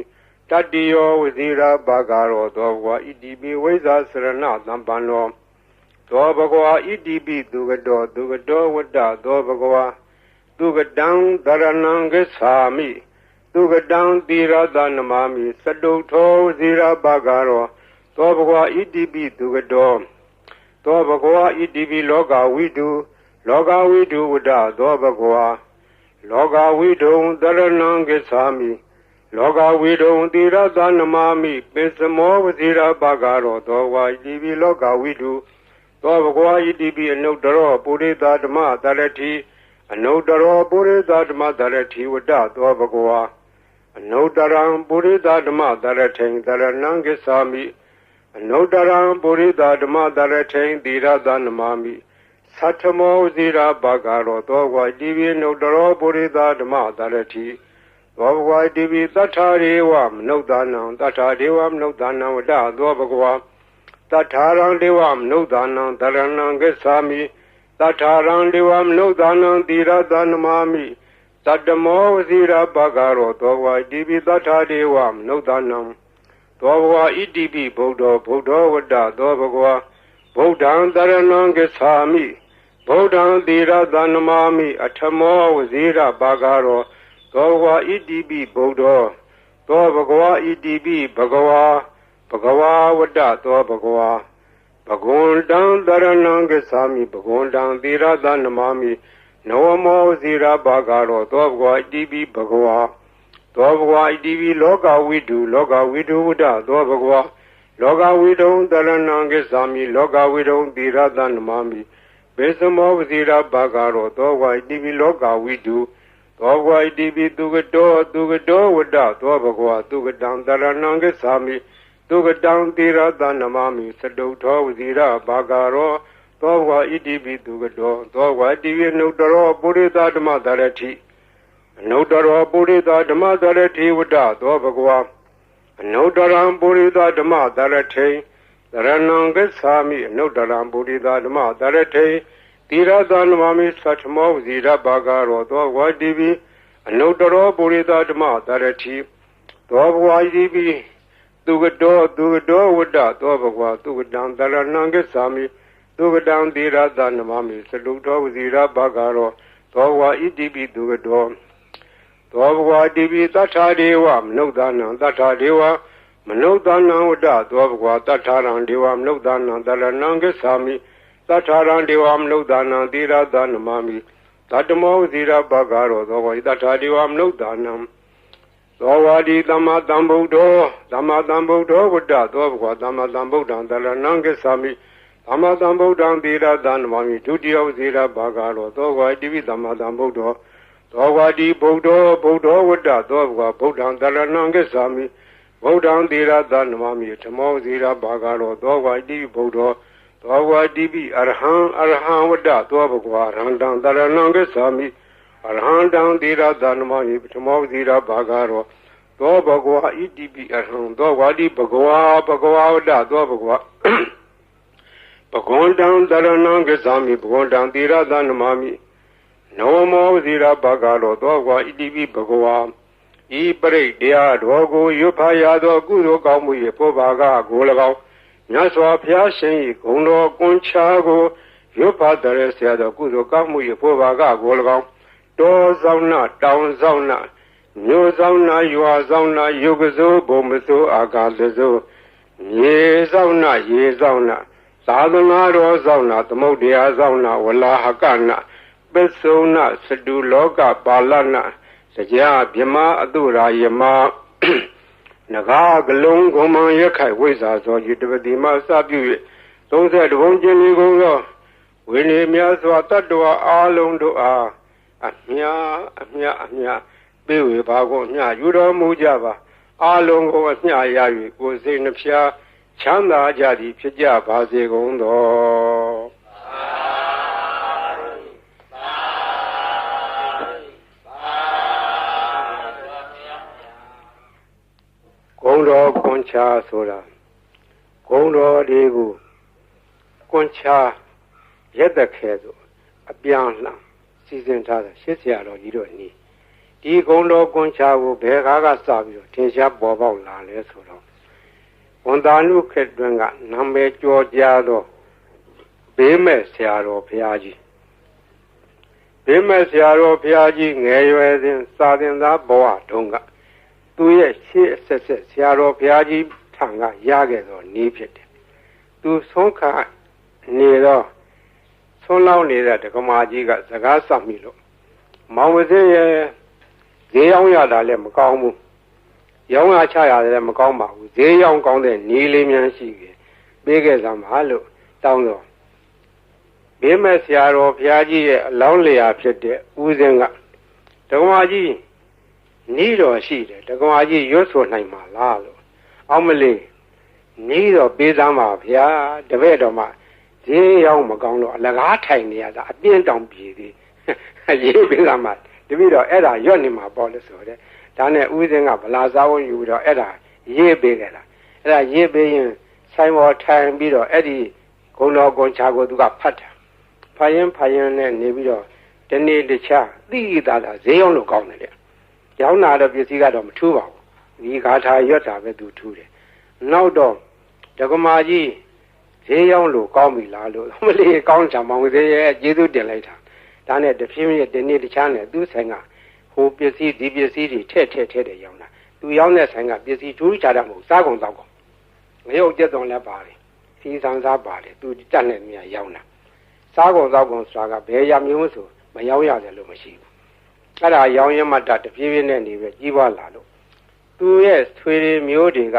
တတ္တိယောဝဇိရာဘဂရောသောဘဂဝါဣတိပိဝိဇ္ဇာစရဏသမ္ပန္နောသောဘဂဝါဣတိပိသူကတောဝတ္တသောဘဂဝါသူကတံတရဏံဂစ္ဆာမိသူကတံသီရသနမာမိစတုထောဝဇိရာဘဂရောသောဘဂဝါဣတိပိသူကတောသောဘဂဝါဣတိပိလောကဝိတုဝတ္တသောဘဂဝါလောကဝိတုံတရဏံဂစ္ဆာမိလောကဝိတုံသီရသနမာမိပိစမောဝဇိရာဘဂရောသောဘဂဝါဣတိပိလောကဝိတုသောဘဂဝါဣတိပိအနုတ္တရောပုရိသဓမ္မတရတိအနုတ္တရောပုရိသဓမ္မတရတိဝတ္တသောဘဂဝါအနုတ္တရံပုရိသဓမ္မတရထိန်တရဏံဂစ္ဆာမိအနုတ္တရံပုရိသဓမ္မတရထိန်သီရသနမာမိသတ္ထမောဇိရာဘဂရောသောဘဂဝါဣတိပိအနုတ္တရောပုရိသဓမ္မတရတိသောဘဂဝါဣတိပိသတ္ထာရေဝမနုဿာနံသတ္ထာဒေဝမနုဿာနံဝတ္တသောဘဂဝါသတ္ထာရံဒေဝမနုဿာနံတရဏံဂစ္ဆာမိသတ္ထာရံဒေဝမနုဿာနံသီရသနမာမိသတ္တမောဝဇိရာဘဂရောသောဘဂဝါဣတိပိသတ္ထာဒေဝမနုဿာနံသောဘဂဝါဣတိပိဗုဒ္ဓောဝတ္တသောဘဂဝါဗုဒ္ဓံတရဏံဂစ္ဆာမိဗုဒ္ဓံသီရသနမာမိအထမောဝဇိရာဘဂရောသောဘဂဝါဣတိပိဗုဒ္ဓောသောဘဂဝါဣတိပိဘဂဝါဝတ္တသောဘဂဝါဘဂဝန္တံတရဏံဂစ္ဆာမိဘဂဝန္တံသီရသနမာမိနဝမောဇိရာဘဂရောသောဘဂဝါဣတိပိဘဂဝါသောဘဂဝါဣတိပိလောကဝိတုဝတ္တသောဘဂဝါလောကဝိတုံတရဏံဂစ္ဆာမိလောကဝိတုံသီရသနမာမိဘေသမောဝဇိရာဘဂရောသောဘဂဝါဣတိပိလောကဝိတုသောဘဂဝါဣတိပိသူကတောဝတ္တသောဘဂဝါသူကတံတရဏံဂစ္ဆာမိသူကတံသီရသနမာမိစတုထောဝဇိရာဘဂရောသောဘဂဝါဣတိပိသူကတောသောဘဂဝါဣတိပိအနုတ္တရောပုရိသဓမ္မတရတိအနုတ္တရောပုရိသဓမ္မတရတိဝတ္တသောဘဂဝါအနုတ္တရံပုရိသဓမ္မတရထိန်တရဏံဂစ္ဆာမိအနုတ္တရံပုရိသဓမ္မတရထိန်သီရသနမာမိသတ္ထမောဝဇိရဘဂရောသောဘဂဝါဣတိပိအနုတ္တရောပုရိသဓမ္မတရတိသောဘဂဝါဣတိပိသူကတောဝတ္တသောဘဂဝါသူကတံတရဏံဂစ္ဆာမိသူကတံသီရသနမာမိစတုထောဝဇိရဘဂရောသောဘဂဝါဣတိပိသူကတောသောဘဂဝါဣတိပိသတ္ထာဒေဝမနုဿာနံသတ္ထာဒေဝမနုဿာနံဝတ္တသောဘဂဝါသတ္ထာရံဒေဝမနုဿာနံတရဏံဂစ္ဆာမိသတ္ထာရံဒေဝမနုဿာနံသီရသနမာမိသတ္တမောဇိရဘဂရောသောဘဂဝါသတ္ထာဒေဝမနုဿာနံသောဝါဒီသမ္မာသမ္ဗုဒ္ဓောဝတ္တသောဘဂဝါသမ္မာသမ္ဗုဒ္ဓံတရဏံဂစ္ဆာမိသမ္မာသမ္ဗုဒ္ဓံသီရသနမာမိဒုတိယဝဇိရဘဂရောသောဘဂဝါဣတိပိသမ္မာသမ္ဗုဒ္ဓောသောဝါဒီဗုဒ္ဓောဝတ္တသောဘဂဝါဗုဒ္ဓံတရဏံဂစ္ဆာမိဗုဒ္ဓံသီရသနမာမိဓမ္မောဇိရဘဂရောသောဘဂဝါဣတိပိဗုဒ္ဓောသောဘဂဝါဣတိပိအရဟံဝတ္တသောဘဂဝါအရဟံတံတရဏံဂစ္ဆာမိအရဟံတံသီရသနမာမိဓမ္မောဇိရဘဂရောသောဘဂဝါဣတိပိအရဟံသောဝါဒီဘဂဝါဝတ္တသောဘဂဝါဘဂဝန္တံတရဏံဂစ္ဆာမိဘဂဝန္တံသီရသနမာမိနဝမောဇိရဘဂရောသောဘဂဝါဣတိပိဘဂဝါဤပရိတရားတော်ကိုရွတ်ဖာရသောကုသိုလ်ကောင်းမှု၏ပုဗ္ဗာကကို၎င်း မြတ်စွာဘုရားရှင်၏ဂုဏ်တော်ကွန်ချာကိုရွတ်ဖတ်တဲ့ဆရာတော်ကုသိုလ်ကောင်းမှု၏ဖို့ဘာကကို၎င်းတောဆောင်နာတောင်ဆောင်နာမြို့ဆောင်နာရွာဆောင်နာယုတ်ကစိုးဘုံမစိုးအာကာသစိုးရေဆောင်နာရေဆောင်နာသာသနာတော်ဆောင်နာသမုဒ္ဒရာဆောင်နာဝလာဟကနာပစ္စုနာစတုလောကပါဠနာစကြာဗြဟ္မာအတုရာယမနဂါကလုံးဂုံမံရခိုင်ဝိဇ္ဇာသောယတပတိမစပြု၍30ဘုံကျင်လေးကုန်သောဝိနည်းများစွာတတ္တဝါအလုံးတို့အားအမြပေးဝေပါကုန်မြယူတော်မူကြပါအလုံးကိုအမြရ၍ကိုယ်စိတ်နှဖျားချမ်းသာကြသည်ဖြစ်ကြပါစေကုန်သောဂုံတော်ကွန်ချာဆိုတာဂုံတော်တွေကိုကွန်ချာရက်သက်ခဲဆိုအပြန်လှန်စီစဉ်ထားတဲ့ရှစ်ဆရာတော်ကြီးတို့နီးဒီဂုံတော်ကွန်ချာကိုဘယ်ကားကစပြီးတော့ထင်ရှားပေါ်ပေါက်လာလဲဆိုတော့ဝန်တာနုခေတ်တွင်ကနာမည်ကျော်ကြားသောဘေးမဲ့ဆရာတော်ဘုရားကြီးဘေးမဲ့ဆရာတော်ဘုရားကြီးငယ်ရွယ်စဉ်စာသင်သားဘဝတုန်းကသူရဲ့ရှေ့အဆက်ဆက်ဆရာတော်ဘုရားကြီးထံကရခဲ့သောနည်းဖြစ်တယ်သူဆုံးခါနေတော့ဆုံးလောင်းနေတဲ့ဒကမာကြီးကစကားဆက်မိလို့မောင်ဝစင်းရဲ့ဈေးရောက်ရတာလည်းမကောင်းဘူးရောင်းရချရတယ်လည်းမကောင်းပါဘူးဈေးရောက်ကောင်းတဲ့နီးလေးများရှိခဲ့ပေးခဲ့စမ်းပါလို့တောင်းတော့ဘေးမဲ့ဆရာတော်ဘုရားကြီးရဲ့အလောင်းလျာဖြစ်တဲ့ဦးစင်းကဒကမာကြီးနီးတော်ရှိတယ်ဒကမာကြီးရွတ်ဆိုနိုင်မှာလားလို့အောင်မလေးနီးတော်ပေးစမ်းပါဗျာတပည့်တော်မှဈေးရောက်မကောင်းတော့အလကားထိုင်နေရတာအပြင်းတောင်ပြေသေးရေးပေးစမ်းပါတပည့်တော်အဲ့ဒါရွတ်နေမှာပေါ့လို့ဆိုတဲ့ဒါနဲ့ဦးစင်းကဗလာစားဝယူပြီးတော့အဲ့ဒါရေးပေးကြတာအဲ့ဒါရေးပေးရင်ဆိုင်ပေါ်ထိုင်ပြီးတော့အဲ့ဒီဂုံတော်ကွန်ချာကိုသူကဖတ်တာဖတ်ရင်နဲ့နေပြီးတော့ဒီနေ့တခြားသိတာလားဈေးရောက်လို့ကောင်းတယ်လေရောင်းတာတော့ပစ္စည်းကတော့မထူးပါဘူးဒီဂါထာရွတ်တာပဲသူထူးတယ်နောက်တော့ဒကမာကြီးဈေးရောက်လို့ကောင်းပြီလားလို့မလေးကောင်းချင်မောင်သေးရဲ့ကျေးဇူးတင်လိုက်တာဒါနဲ့တဖြည်းဖြည်းဒီနေ့တခြားနဲ့သူ့ဆိုင်ကဟိုပစ္စည်းဒီပစ္စည်းတွေထည့်တယ်ရောင်းတာသူရောင်းတဲ့ဆိုင်ကပစ္စည်းထူးခြားတာမဟုတ်စားကုန်တော့ကုန်ငရုတ်ကျက်သွန်လည်းပါတယ်စီဆန်းစားပါတယ်သူတက်နေမြရောင်းတာစားကုန်တော့ကုန်ဆိုတာကဘယ်ရမျိုးဆိုမရောင်းရတယ်လို့မရှိဘူးအဲ့ဒါရောင်းရမှတဖြည်းဖြည်းနဲ့နေပဲကြီးပွားလာလို့သူရဲ့ဆွေတွေမျိုးတွေက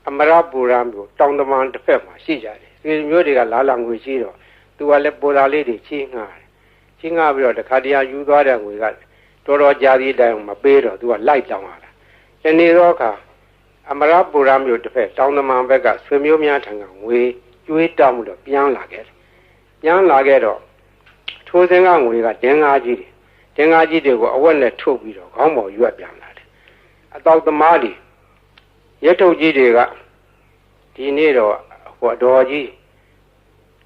အမရပူရံမျိုးတောင်တမန်တစ်ဖက်မှာရှိကြတယ်ဆွေမျိုးတွေကလာလာငွေရှိတော့သူကလည်းပေါ်လာလေးတွေချင်းငှားတယ်ချင်းငှားပြီးတော့တခါတည်းယူသွားတဲ့ငွေကတော်တော်ကြာသေးတိုင်မပေးတော့သူကလိုက်တောင်းလာတာဒီနေ့တော့ခါအမရပူရံမျိုးတစ်ဖက်တောင်တမန်ဘက်ကဆွေမျိုးများထံကငွေကျွေးတောင်းပြီးတော့ပြန်လာခဲ့တော့ထိုးစင်းကငွေကတင်းကားကြီးတွေကိုအဝက်နဲ့ထုတ်ပြီးတော့ခေါင်းပေါ်ရွက်ပြန်လာတယ်အတောက်သမားတွေရဲထုတ်ကြီးတွေကဒီနေ့တော့ဟိုအတော်ကြီး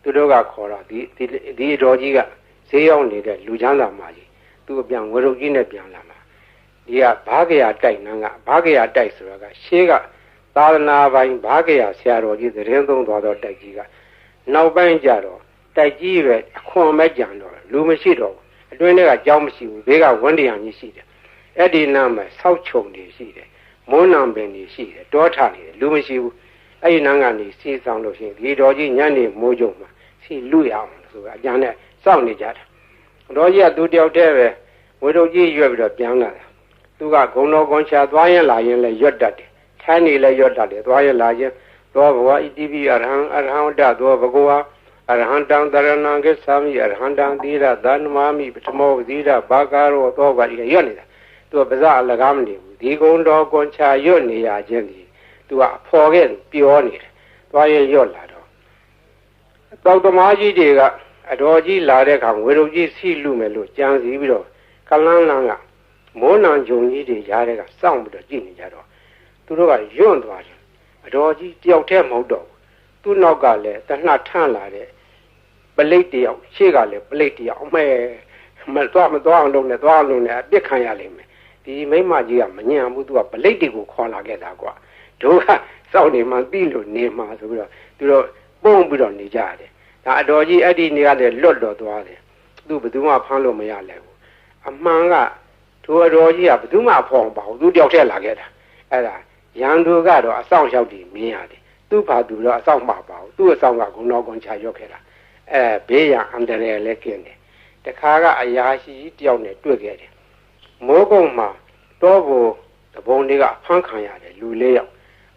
သူတို့ကခေါ်တော့ဒီအတော်ကြီးကဈေးရောက်နေတဲ့လူချမ်းသာမကြီးသူအပြန်ဝရုပ်ကြီးနဲ့ပြန်လာမှာဒီကဘာကရာတိုက်နန်းကဘာကရာတိုက်ဆိုတာကရှေးကသာသနာပိုင်ဘာကရာဆရာတော်ကြီးသတင်းသုံးသွားတော့တိုက်ကြီးကနောက်ပိုင်းကျတော့တိုက်ကြီးပဲအခွန်မဲ့ကြံတော့လူမရှိတော့အတွင်းထဲကကြောင်းမရှိဘူးဘေးကဝန်းတရံကြီးရှိတယ်အဲ့ဒီနားမှာဆောက်ချုံတွေရှိတယ်မွန်းနံပင်တွေရှိတယ်တောထနေတယ်လူမရှိဘူးအဲ့ဒီနားကနေစီဆောင်လို့ရှိရင်ဒီတော်ကြီးညနေမိုးကြုံမှာစီလူရအောင်ဆိုအကြံနဲ့စောင့်နေကြတာတော်ကြီးကသူတယောက်တည်းပဲဝေတို့ကြီးရွက်ပြီးတော့ပြန်လာတာသူကဂုံတော်ကွန်ချာသွားရင်လာရင်လည်းရွတ်တတ်တယ်ထိုင်းနေလည်းရွတ်တတ်တယ်သွားရင်လာရင်သောဘဝဣတိပိအရဟံတသောဘဂဝါအရဟံတံတရဏံကိသာမိအရဟံတံသီရသန္နမာမိပထမောသီရဘာကာရောသောကရွတ်နေတာသူကပါဇအလကားမနေဘူးဒီဂုံတော်ကွန်ချာရွတ်နေရခြင်းဒီသူကအဖော်ခဲ့ပြောနေတယ်သွားရင်ရွတ်လာတော့တောက်သမားကြီးတွေကအတော်ကြီးလာတဲ့အခါဝေရုပ်ကြီးစီလူမယ်လို့ကြံစည်ပြီးတော့ကလန်းလန်းကမိုးနံဂျုံကြီးတွေရားတဲ့ကစောင့်ပြီးတော့ကြည့်နေကြတော့သူတို့ကယွန့်သွားတယ်အတော်ကြီးတယောက်တည်းမဟုတ်တော့ဘူးသူ့နောက်ကလည်းတနှထန့်လာတဲ့ပလိတ်တယောက်ရှေ့ကလည်းပလိတ်တယောက်မသွားအောင်လုပ်နေအပြစ်ခံရလိမ့်မယ်ဒီမိမကြီးကမညံဘူးသူကပလိတ်တွေကိုခေါ်လာခဲ့တာကွာ တို့ကစောင့်နေမှသိလို့နေမှာဆိုပြီးတော့သူတို့ပုံပြီးတော့နေကြတယ်ဒါအတော်ကြီးအဲ့ဒီနေရာလေလွတ်တော်သွားတယ်သူဘယ်သူမှဖမ်းလို့မရလဲဘူးအမှန်ကတို့အတော်ကြီးကဘယ်သူမှဖော်မပါဘူးသူတယောက်တည်းလာခဲ့တာအဲ့ဒါရန်သူကတော့အဆောင်ရောက်ပြီးမြင်ရတယ်သူ့ဘာသူတော့အဆောင်မှာပါဘူးသူ့အဆောင်ကဂုဏတော်ကွန်ချရောက်ခဲ့တာဘေးရန်အန္တရာယ်လည်းကင်းတယ်တခါကအရာရှိတယောက်နဲ့တွေ့ခဲ့တယ်မိုးကုတ်မှာတော့ဘုံတဘုံတွေကဖမ်းခံရတယ်လူ၄ယောက်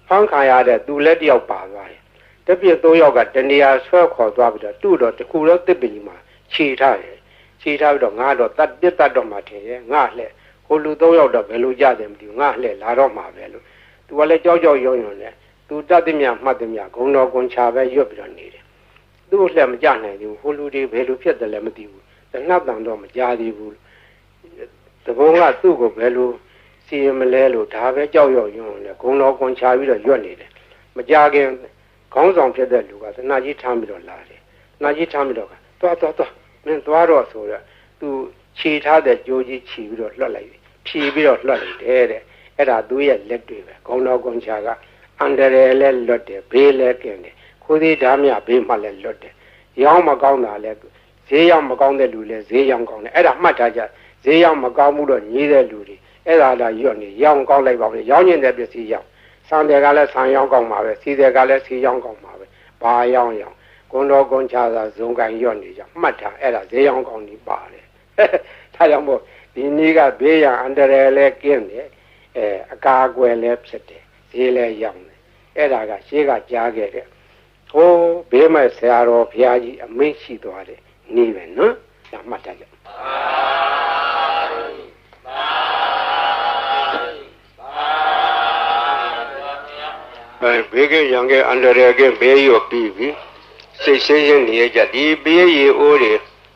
ဖမ်းခံရတဲ့သူလည်းတယောက်ပါသွားတယ်တပြည့်၃ယောက်ကတနေရာဆွဲခေါ်သွားပြီးတော့သူ့တော့တခုတော့တစ်ပင်မှာခြေထားတယ်ခြေထားပြီးတော့ငါတော့တတ်ပြတ်တတ်တော့မှထင်ရဲ့ငါလှဲ့ဟိုလူ၃ယောက်တော့ဘယ်လိုကြတယ်မသိဘူးငါလှဲ့လာတော့မှာပဲလို့သူကလည်းကြောက်ကြောက်ရွံ့ရွံ့နဲ့သူတတ်သည်မြမှတ်သည်မြဂုံတော်ကွန်ချပဲရွတ်ပြီးတော့နေတယ်သူ့လှဲ့မကြနိုင်ဘူးဟိုလူတွေဘယ်လိုဖြစ်တယ်လဲမသိဘူးတနတ်တန်တော့မကြသေးဘူးတဘုံကသူ့ကိုဘယ်လိုစီရင်မလဲလို့ဒါပဲကြောက်ရွံ့ရွံ့နဲ့ဂုံတော်ကွန်ချပြီးတော့ရွတ်နေတယ်မကြခင်ခေါင်းဆောင်ဖြစ်တဲ့လူကသနာကြီးထားပြီးတော့လာတယ်နာကြီးထားပြီးတော့ကသွားမင်းသွားတော့ဆိုတော့သူခြေထားတဲ့ကြိုးကြီးခြီးပြီးတော့လွှတ်လိုက်ဖြီးပြီးတော့လွှတ်လိုက်တယ်တဲ့အဲ့ဒါသူရဲ့လက်တွေပဲဂုံတော်ကွန်ချာကအန္တရာယ်လည်းလွတ်တယ်ဘေးလည်းကင်းတယ်ခိုးသေးဓာမြဘေးမှလည်းလွတ်တယ်ရောင်းမကောင်းတာလည်းဈေးရောက်မကောင်းတဲ့လူလည်းဈေးရောက်ကောင်းတယ်အဲ့ဒါမှတ်ထားကြဈေးရောက်မကောင်းမှုတော့ညီးတဲ့လူတွေအဲ့ဒါလာရွတ်နေရောင်းကောင်းလိုက်ပါဦးရောင်းကျင်တဲ့ပစ္စည်းရောက်ဆန်တယ်ကလည်းဆန်ရောင်းကောင်းပါပဲစီတယ်ကလည်းစီရောင်းကောင်းပါပဲဘာရောင်းဂုံတော်ကွန်ချာသာဇုံကန်ရွတ်နေကြမှတ်ထားအဲ့ဒါဈေးရောင်းကောင်းနေပါတယ်ဒါကြောင့်မို့ဒီနေ့ကဘေးရန်အန္တရာယ်လည်းကင်းတယ်အကာအကွယ်လည်းဖြစ်တယ်ဈေးလည်းရောင်းတယ်အဲ့ဒါကရှေးကကြားခဲ့တဲ့ဟိုးဘေးမဲ့ဆရာတော်ဘုရားကြီးအမိန့်ရှိသွားတယ်နေပဲနော်ဒါမှတ်ထားကြဘေးကရန်ကအန္တရာယ်ကဘေးရောပြီးပြီစိတ်ရှင်းရှင်းနေကြဒီဘေးရီအိုးတွေ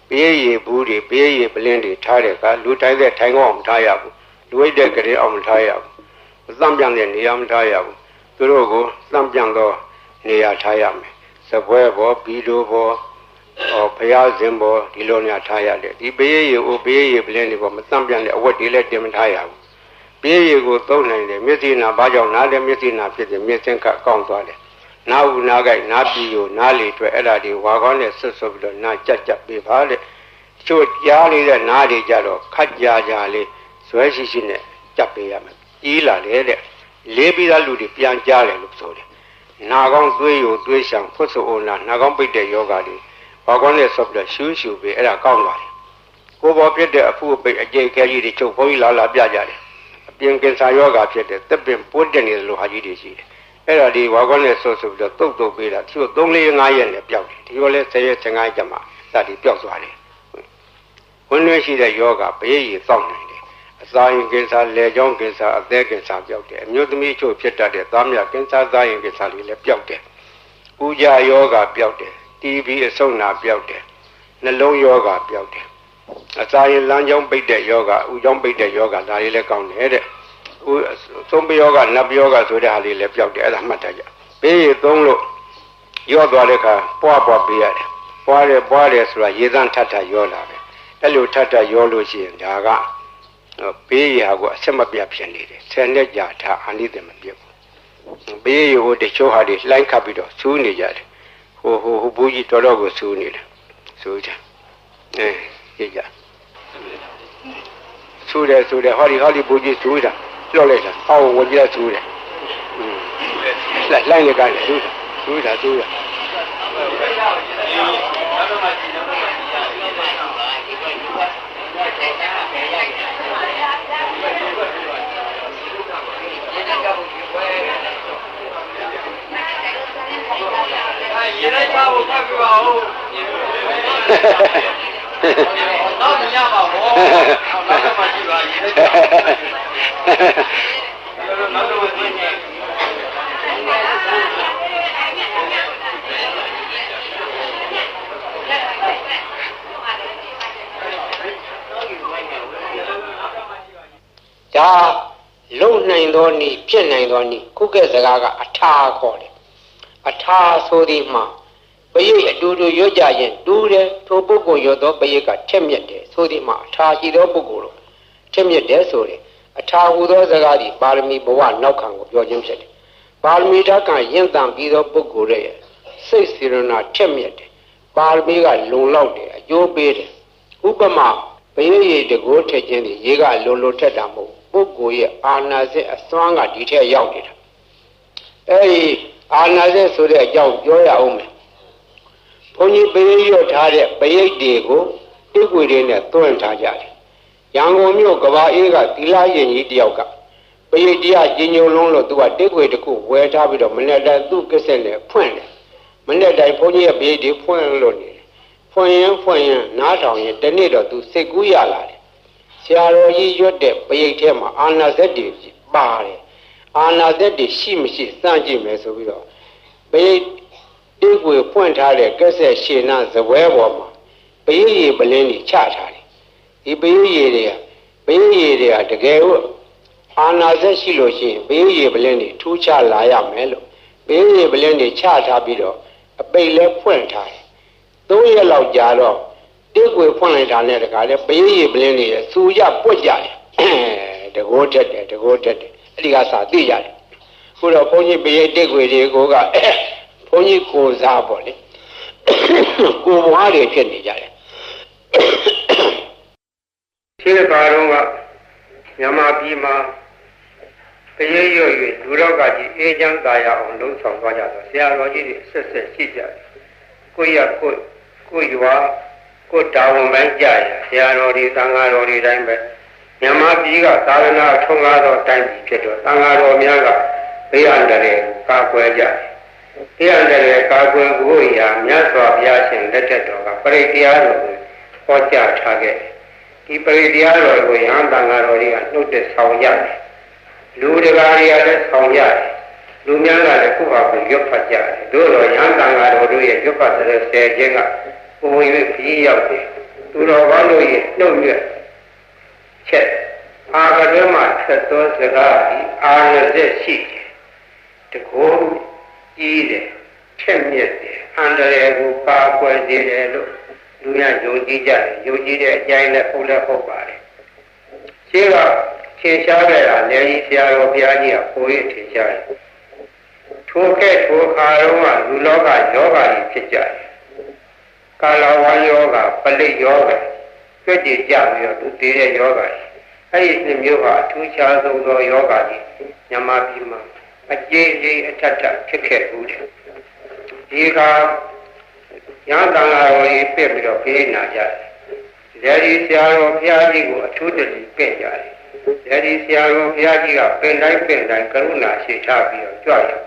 ဘေးရီဘူးတွေဘေးရီပလင်းတွေထားတဲ့ကလူတိုင်းတဲ့ထိုင်ကောင်းမထားရဘူးလူဝိတ်တဲ့ကလေးအောင်မထားရဘူးသံပြန်တဲ့နေရာမထားရဘူးသူတို့ကိုသံပြန်သောနေရာထားရမယ်စပွဲဘောဘီလိုဘောဘုရားရှင်ဘောဒီလိုနေရာထားရတယ်ဒီဘေးရီအိုးဘေးရီပလင်းတွေဘောမသံပြန်တဲ့အဝတ်တွေလည်းတင်မထားရဘူးဘေးရီကိုသုံးနိုင်တယ်မျက်စိနာဘာကြောင့်နားတယ်မျက်စိနာဖြစ်တယ်မျက်စင်းကကောင်းသွားတယ်နာဟုနာကြိုက်နာပြီးကိုနားလေတွေ့အဲ့ဒါဒီဝါကောင်းနဲ့ဆွတ်ဆွတ်ပြီးတော့နားကြက်ပေးပါတဲ့ချို့ကြားနေတဲ့နားတွေကြတော့ခက်ကြလေးဇွဲရှိနဲ့ကြက်ပေးရမယ်ကြီးလာတယ်တဲ့လေးပြီးသားလူတွေပြန်ကြားတယ်လို့ဆိုတယ်နာကောင်းသွေးယိုသွေးရှောင်ဖွတ်ဆိုအိုနာကောင်းပိတ်တဲ့ယောဂါတွေဝါကောင်းနဲ့ဆွတ်ပြီးတော့ရှူပေးအဲ့ဒါကောင်းသွားတယ်ကိုယ်ပေါ်ပြတဲ့အဖူအပိတ်အကျိတ်ခဲကြီးတွေချုပ်ဘုန်းကြီးလာပြကြတယ်အပြင်ကင်ဆာယောဂါဖြစ်တဲ့တက်ပင်ပိုးတက်နေတယ်လို့ဟာကြီးတွေရှိတယ်အဲ့ဒါဒီဝါကောင်းနဲ့ဆွတ်ပြီးတော့တုတ်ပေးတာသူတို့3-4-5ရက်နဲ့ပျောက်တယ်ဒီလိုလဲ10ရက်15ရက်ကျမှဒါဒီပျောက်သွားတယ်ဝင်လွှဲရှိတဲ့ယောဂဘေးရီစောင့်နိုင်တယ်အစာရင်ကင်ဆာလေကြောင်းကင်ဆာအသက်ကင်ဆာပျောက်တယ်အမျိုးသမီးချို့ဖြစ်တတ်တဲ့သားမြကင်ဆာသားရင်ကင်ဆာတွေလည်းပျောက်တယ်ဥကြယောဂပျောက်တယ် TB အဆုတ်နာပျောက်တယ်နှလုံးယောဂပျောက်တယ်အစာရင်လမ်းကြောင်းပိတ်တဲ့ယောဂဥကြောင်းပိတ်တဲ့ယောဂဒါတွေလည်းကောင်းတယ်တဲ့သုံးပယောဂနတ်ယောဂဆိုတဲ့ဟာလေးလည်းပျောက်တယ်အဲ့ဒါမှတ်ထားကြဘေးရီသုံးလို့ရော့သွားတဲ့အခါပွားပေးရတယ်ပွားတယ်ဆိုတာရေသန့်ထရောလာတယ်အဲ့လိုထရောလို့ရှိရင်ဒါကဘေးရီဟာကိုအဆက်မပြတ်ဖြစ်နေတယ်10နှစ်ကြာထားအနိစ္စမပြတ်ဘူးဘေးရီကိုတချို့ဟာတွေလှိုင်းခတ်ပြီးတော့ဆူးနေကြတယ်ဟိုဘူးကြီးတော်ကိုဆူးနေတယ်ဆူးကြကြည့်ကြဆူးတယ်ဟောဒီဘူးကြီးဆူးတာလွတ်လိုက်တာဟောဝင်ကြဆူးတယ်လှိုင်းလည်းကလည်းဆူးတာရေလိုက်ပါဘူးဖတ်ပြပါဦးတော့ညပါဘောနောက်တော့မှကြည့်ပါရေလိုက်ပါနောက်တော့သိနေဒါလုံနိုင်သောနည်းဖြစ်နိုင်သောနည်းခုကဲ့စကားကအထာခေါ်တယ်အထာဆိုဒီမှာပရိတ်အတူတူရွတ်ကြရင်တူးတယ်ထိုပုဂ္ဂိုလ်ရွတ်သောပရိတ်ကထက်မြက်တယ်ဆိုဒီမှာအထာရှိသောပုဂ္ဂိုလ်တို့ထက်မြက်တယ်ဆိုတယ်အထာဟူသောစကားဒီပါရမီဘဝနောက်ခံကိုပြောခြင်းဖြစ်တယ် ပါရမီဓာတ်ကရင့်တန်ပြီးသောပုဂ္ဂိုလ်ရဲ့စိတ်စေရနာထက်မြက်တယ်ပါရမီကလုံလောက်တယ်အကျိုးပေးတယ်ဥပမာဘယရေတကိုးထက်ခြင်းတွေရေကလုံထက်တာမဟုတ်ပုဂ္ဂိုလ်ရဲ့အာနာစိတ်အစွမ်းကဒီထက်ရောက်နေတာအဲဒီအာနာစိတ်ဆိုတဲ့အကြောင်းပြောရအောင်မယ်ဘုန်းကြီးဘယရွတ်ထားတဲ့ဘယိတ်တွေကိုတိကွေတွေနဲ့သွင်းထားကြတယ်ရန်ကုန်မြို့ကဘာအေးကသီလရင်ကြီးတယောက်ကပရိတရားကြီးညိုလုံးလို့သူကတိကွေတစ်ခုဝယ်ထားပြီးတော့မနေ့တိုင်းသူ့ကိစ္စနဲ့ဖွင့်တယ်မနေ့တိုင်းဘုန်းကြီးရဲ့ပရိတွေဖွင့်လို့နေတယ်ဖွင့်ရင်နားထောင်ရင်တနေ့တော့သူစိတ်ကူးရလာတယ်ဆရာတော်ကြီးရွတ်တဲ့ပရိထဲမှာအာနာဇက်တွေပါတယ်အာနာဇက်တွေရှိမရှိစမ်းကြည့်မယ်ဆိုပြီးတော့ပရိတိကွေဖွင့်ထားတဲ့ကိစ္စရှင်နာဇပွဲပေါ်မှာပရိရေပလင်းကြီးချထားတယ်ဒီပရိရေတွေကတကယ်လို့အာနာဇက်ရှိလို့ရှိရင်ပရိရေပလင်းကြီးထူးခြားလာရမယ်လို့ပရိရေပလင်းကြီးချထားပြီးတော့အပိတ်လဲဖွင့်ထားတယ်3ရက်လောက်ကြာတော့တိကွေဖွင့်လိုက်တာနဲ့တခါလဲပရိရေပလင်းကြီးစူရပွက်ကြတယ်တကိုးတက်တယ်အဲ့ဒီကစာသိရတယ်ခုတော့ဘုန်းကြီးပရိတိကွေတွေကိုကဘုန်းကြီးကိုစားပေါ့လေကိုဘွားတွေဖြစ်နေကြတယ်ရှင်းပါတော့ကမြန်မာပြည်မှာတရေရွရွလူတော်ကကြီးအေးချမ်းသာရအောင်လှုံ့ဆော်သွားကြတော့ဆရာတော်ကြီးတွေဆက်ရှိကြတယ်ကိုရွာကိုတာဝန်ပိုင်းကြရဆရာတော်တွေသံဃာတော်တွေတိုင်းပဲမြန်မာပြည်ကသာသနာထုံးကားသောတိုင်းပြည်ဖြစ်တော့သံဃာတော်များကဘေးအန္တရာယ်ကာကွယ်ကြတယ်ဘေးအန္တရာယ်ကာကွယ်ဖို့ရာမြတ်စွာဘုရားရှင်လက်ထက်တော်ကပရိတရားတော်ကိုဟောကြားထားခဲ့ဒီပရိတရားတော်ကိုယဟန်သံဃာတော်တွေကနှုတ်တဲ့ဆောင်ရတယ်လူတကာတွေကလည်းဆောင်ရတယ်လူများကလည်းခုဟာကိုရွတ်ဖတ်ကြတယ်တို့တော့ယဟန်သံဃာတော်တို့ရဲ့ရွတ်ဖတ်တဲ့ဆယ်ခြင်းကပုံဝင်ပြီးရောက်တယ်သူတော်ဘာလို့ရဲ့နှုတ်ရွတ်ချက်အာကတွင်မှဆက်သောစကားဒီအာရဇက်ရှိတယ်တကောကြီးတယ်ချက်မြက်တယ်အန္တရာယ်ကိုပါကွယ်စေတယ်လို့လူများယုံကြည်ကြတယ်ယုံကြည်တဲ့အကြိုင်းနဲ့ဟုတ်လည်းဟုတ်ပါတယ်ရှင်းကထင်ရှားခဲ့တာလည်းကြီးဆရာတော်ဘုရားကြီးကပိုရထင်ရှားတယ်ထိုခါတော့ကလူလောကယောဂါကြီးဖြစ်ကြတယ်ကာလဝါယောဂါပလိယောဂါကြွကြည်ကြပြီးတော့သူတည်တဲ့ယောဂါကြီးအဲ့ဒီနှစ်မျိုးဟာအထူးခြားဆုံးသောယောဂါကြီးမြန်မာပြည်မှာအကျေးကြီးအထက်ဖြစ်ခဲ့ဘူးတယ်ဒီကရဟန်းသံဃာတော်ကြီးပြည့်ပြီးတော့ပြေးနာကြတယ်ဒီဆရာတော်ဘုရားကြီးကိုအထူးတည်းပြည့်ကြတယ်ဒီဆရာတော်ဘုရားကြီးကပင်တိုင်းကရုဏာရှိထားပြီးတော့ကြွတယ်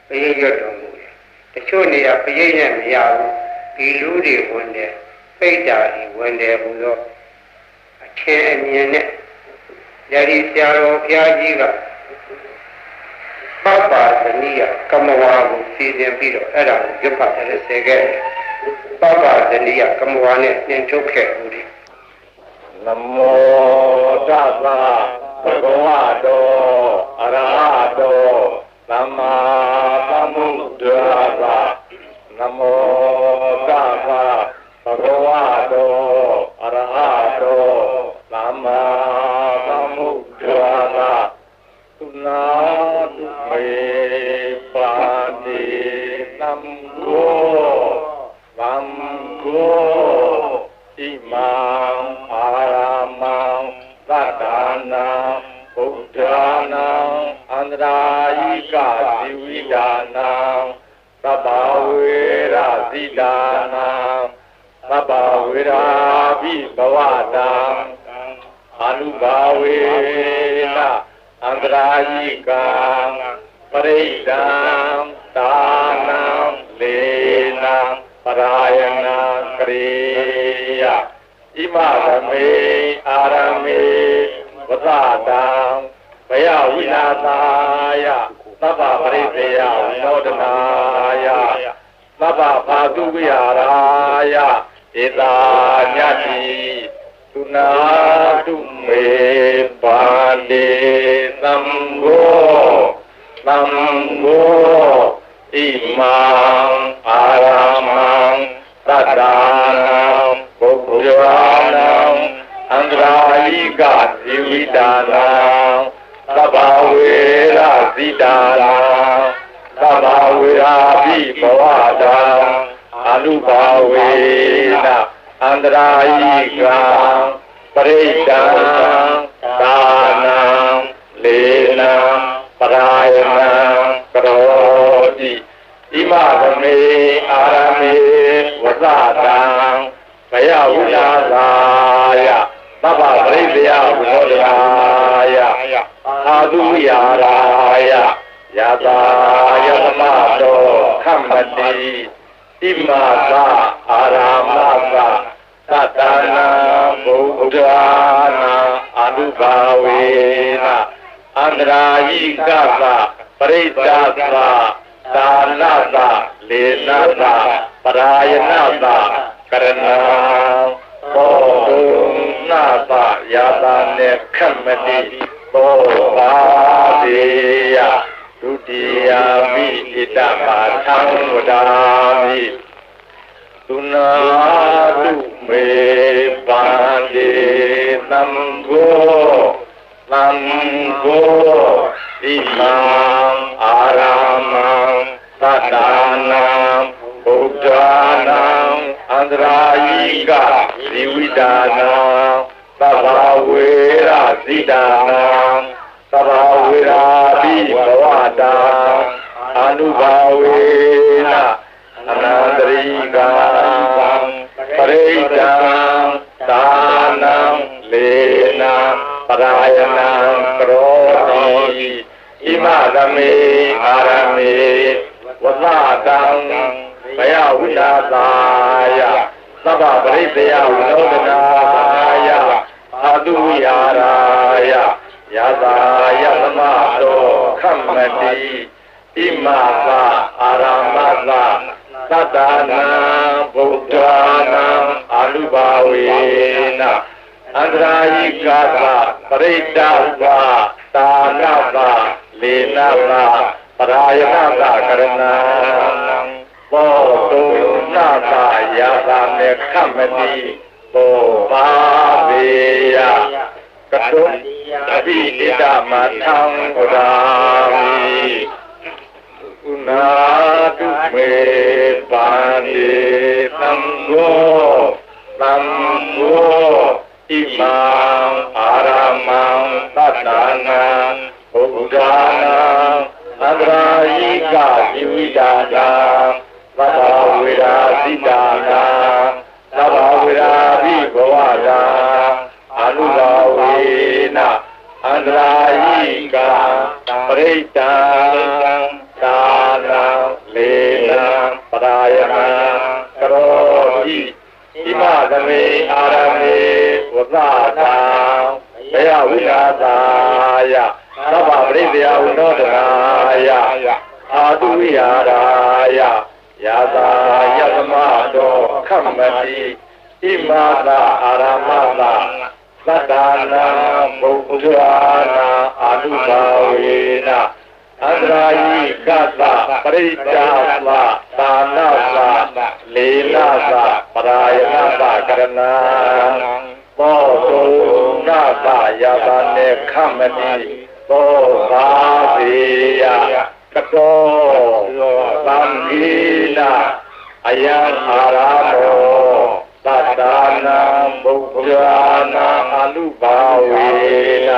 ပရိရွတ်တော်မူတယ်တချို့နေရာပရိနဲ့မရဘူးဒီလူတွေဝင်တယ်ပိတ်တာတွေဝင်တယ်ဘုသောအထင်အမြင်နဲ့ဒီဆရာတော်ဘုရားကြီးကပပသနိယကမဝါကိုစီစဉ်ပြီးတော့အဲ့ဒါကိုရွတ်ဖတ်တယ်ဆဲခဲ့တယ်ပပသနိယကမဝါနဲ့နှင်ထုတ်ခဲ့ဦးတယ်နမောတသဗ္ဗဘဂဝတောအရဟတောသမ္မာသမ္ဗုဒ္ဓါသနမောတသဗ္ဗဘဂဝတောအရဟတောသမ္မာသမ္ဗုဒ္ဓါသသုနာတုမေပါတိသံဃောသံဃောဣမံအာရမံသတ္တနာဗုဒ္ဓနာအန္တရာယိကဇီဝိဒါနာသဗ္ဗဝေရဇိဒါနာသဗ္ဗဝေရာဘိဘဝတံအနုဘာဝေနအန္တရာယိကံပရိဒံဒါနံလေနံပရာယနာကရိယဣမရမေအာရမေဝသတံဘယဝိနာသာယသဗ္ဗပရိသေယဝိနောဒနာယသဗ္ဗဘာတုဝိဟာရာယဧတာညတိသုနာတုမေပါတိသံဃောသံဃောဣမံအာရမံသတ္တနာဘုဒ္ဓနာအန္တရာယိကဇီဝိဒါနာသ သဗ္ဗဝေရဇိတာရံသဗ္ဗဝေရာဘိဘဝတံအနုဘာဝေနအန္တရာယိကံပရိဒံဒါနံလေနံပရာယနံကရောတိဣမသမေအာရမေဝဇတံဘယဝိလာသာယသဗ္ဗပရိသေယဝိနောဒရာယအာသုယာရာယယတာယသမတောခမ္မတိဣမသာအာရမသာသတ္တနာဘုဒ္ဓနာအနုဘာဝေနအန္တရာယိကသပရိစ္ဆသဒါနသလေနသပရာယနသကရဏံဘောဓုနာသယာတာနေခမတိဘောပါတိယဒုတိယမိဣတမသံဝဒာမိသုနာတုမေပန္တိသံဃောသံဃောဣမံအာရမံသတ္တနာဘုဒ္ဓနာအန္တရာယိကဇီဝိတာနာသဗ္ဗဝေရဇိတာနာသဗ္ဗဝေရာဘိဘဝတံအနုဘာဝေနအနန္တရိကံပရိဒံဒါနံလေနံပရာယနံကရောတိဣမသမေအာရမေဝဇတံဘယဝိလာသာယသဗ္ဗပရိသေယဝိနောဒနာယအာတုယာရာယယတာယသမတောခမ္မတိဣမသာအာရမသာသတ္တနာဗုဒ္ဓနာအာနုဘာဝေနအန္တရာယိကသပရိဒ္ဒသတာနသလေနသပရာယနသကရဏံဘောတုနာသယာသာမေခမတိဘောပါပေယကတုအဘိဣတမထံဝဒာမိဥနာတုမေပန္တိသံဃောသံဃောဣမံအာရမံသတ္တနာဘုဒ္ဓနာအန္တရာယိကဇီဝိတာနာသဗ္ဗဝေရာဇိတာနာသဗ္ဗဝေရာဘိဘဝတံအနုဘာဝေနအန္တရာယိကပရိဒံဒါနံလေနံပရာယနံကရောတိဣမသမေအာရမေဝဇတံဘယဝိလာသာယသဗ္ဗပရိသေယဝိနောဒနာယအာတုဝိဟာရာယယတာယသမတောခမ္မတိဣမသာအာရမသာသတ္တနာဘုဒ္ဓနာအာနုဘာဝေနအန္တရာယိကသပရိစ္ဆာသသာနသလေနသပရာယနသကရဏံဘောတုနာသယာတာနေခမတိသောဘာပေယကတောသံဃိနာအယံအာရမောသတ္တနာဘုဒ္ဓနာအနုဘာဝေန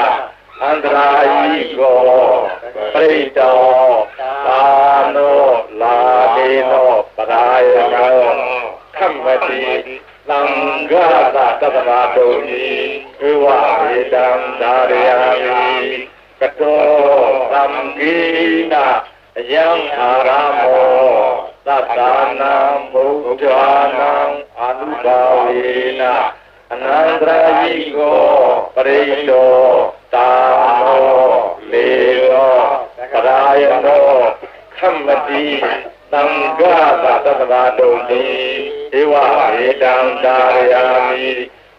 အန္တရာယိကောပရိတောသာနောလာဒေနောပရာယနောခမ္မတိသံဃာသတ္တဗာတုန်ဤဧဝေတံဒါရယာမိကတောသံဃိနာအယံအာရမောသတ္တနာဘုဒ္ဓနာအနုဘာဝေနအနန္တရာယိကောပရိတောတာနောလေနောပရာယနောခမ္မတိသံဃာသတ္တဗာတုန်ဤဧဝေတံဒါရယာမိ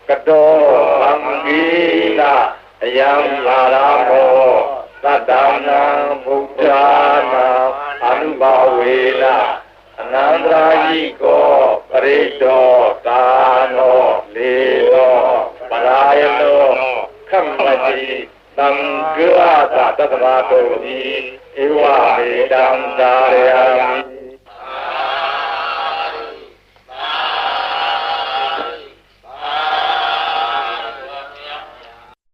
ကတောသံဃိနာအယံအာရမောသတ္တနာဘုဒ္ဓနာအနုဘာဝေနအနန္တရာယိကောပရိတောတာနောလေနောပရာယနောခမ္မတိသ သံဃာသတ္တမတောတိဧဝမေတံသာရယံ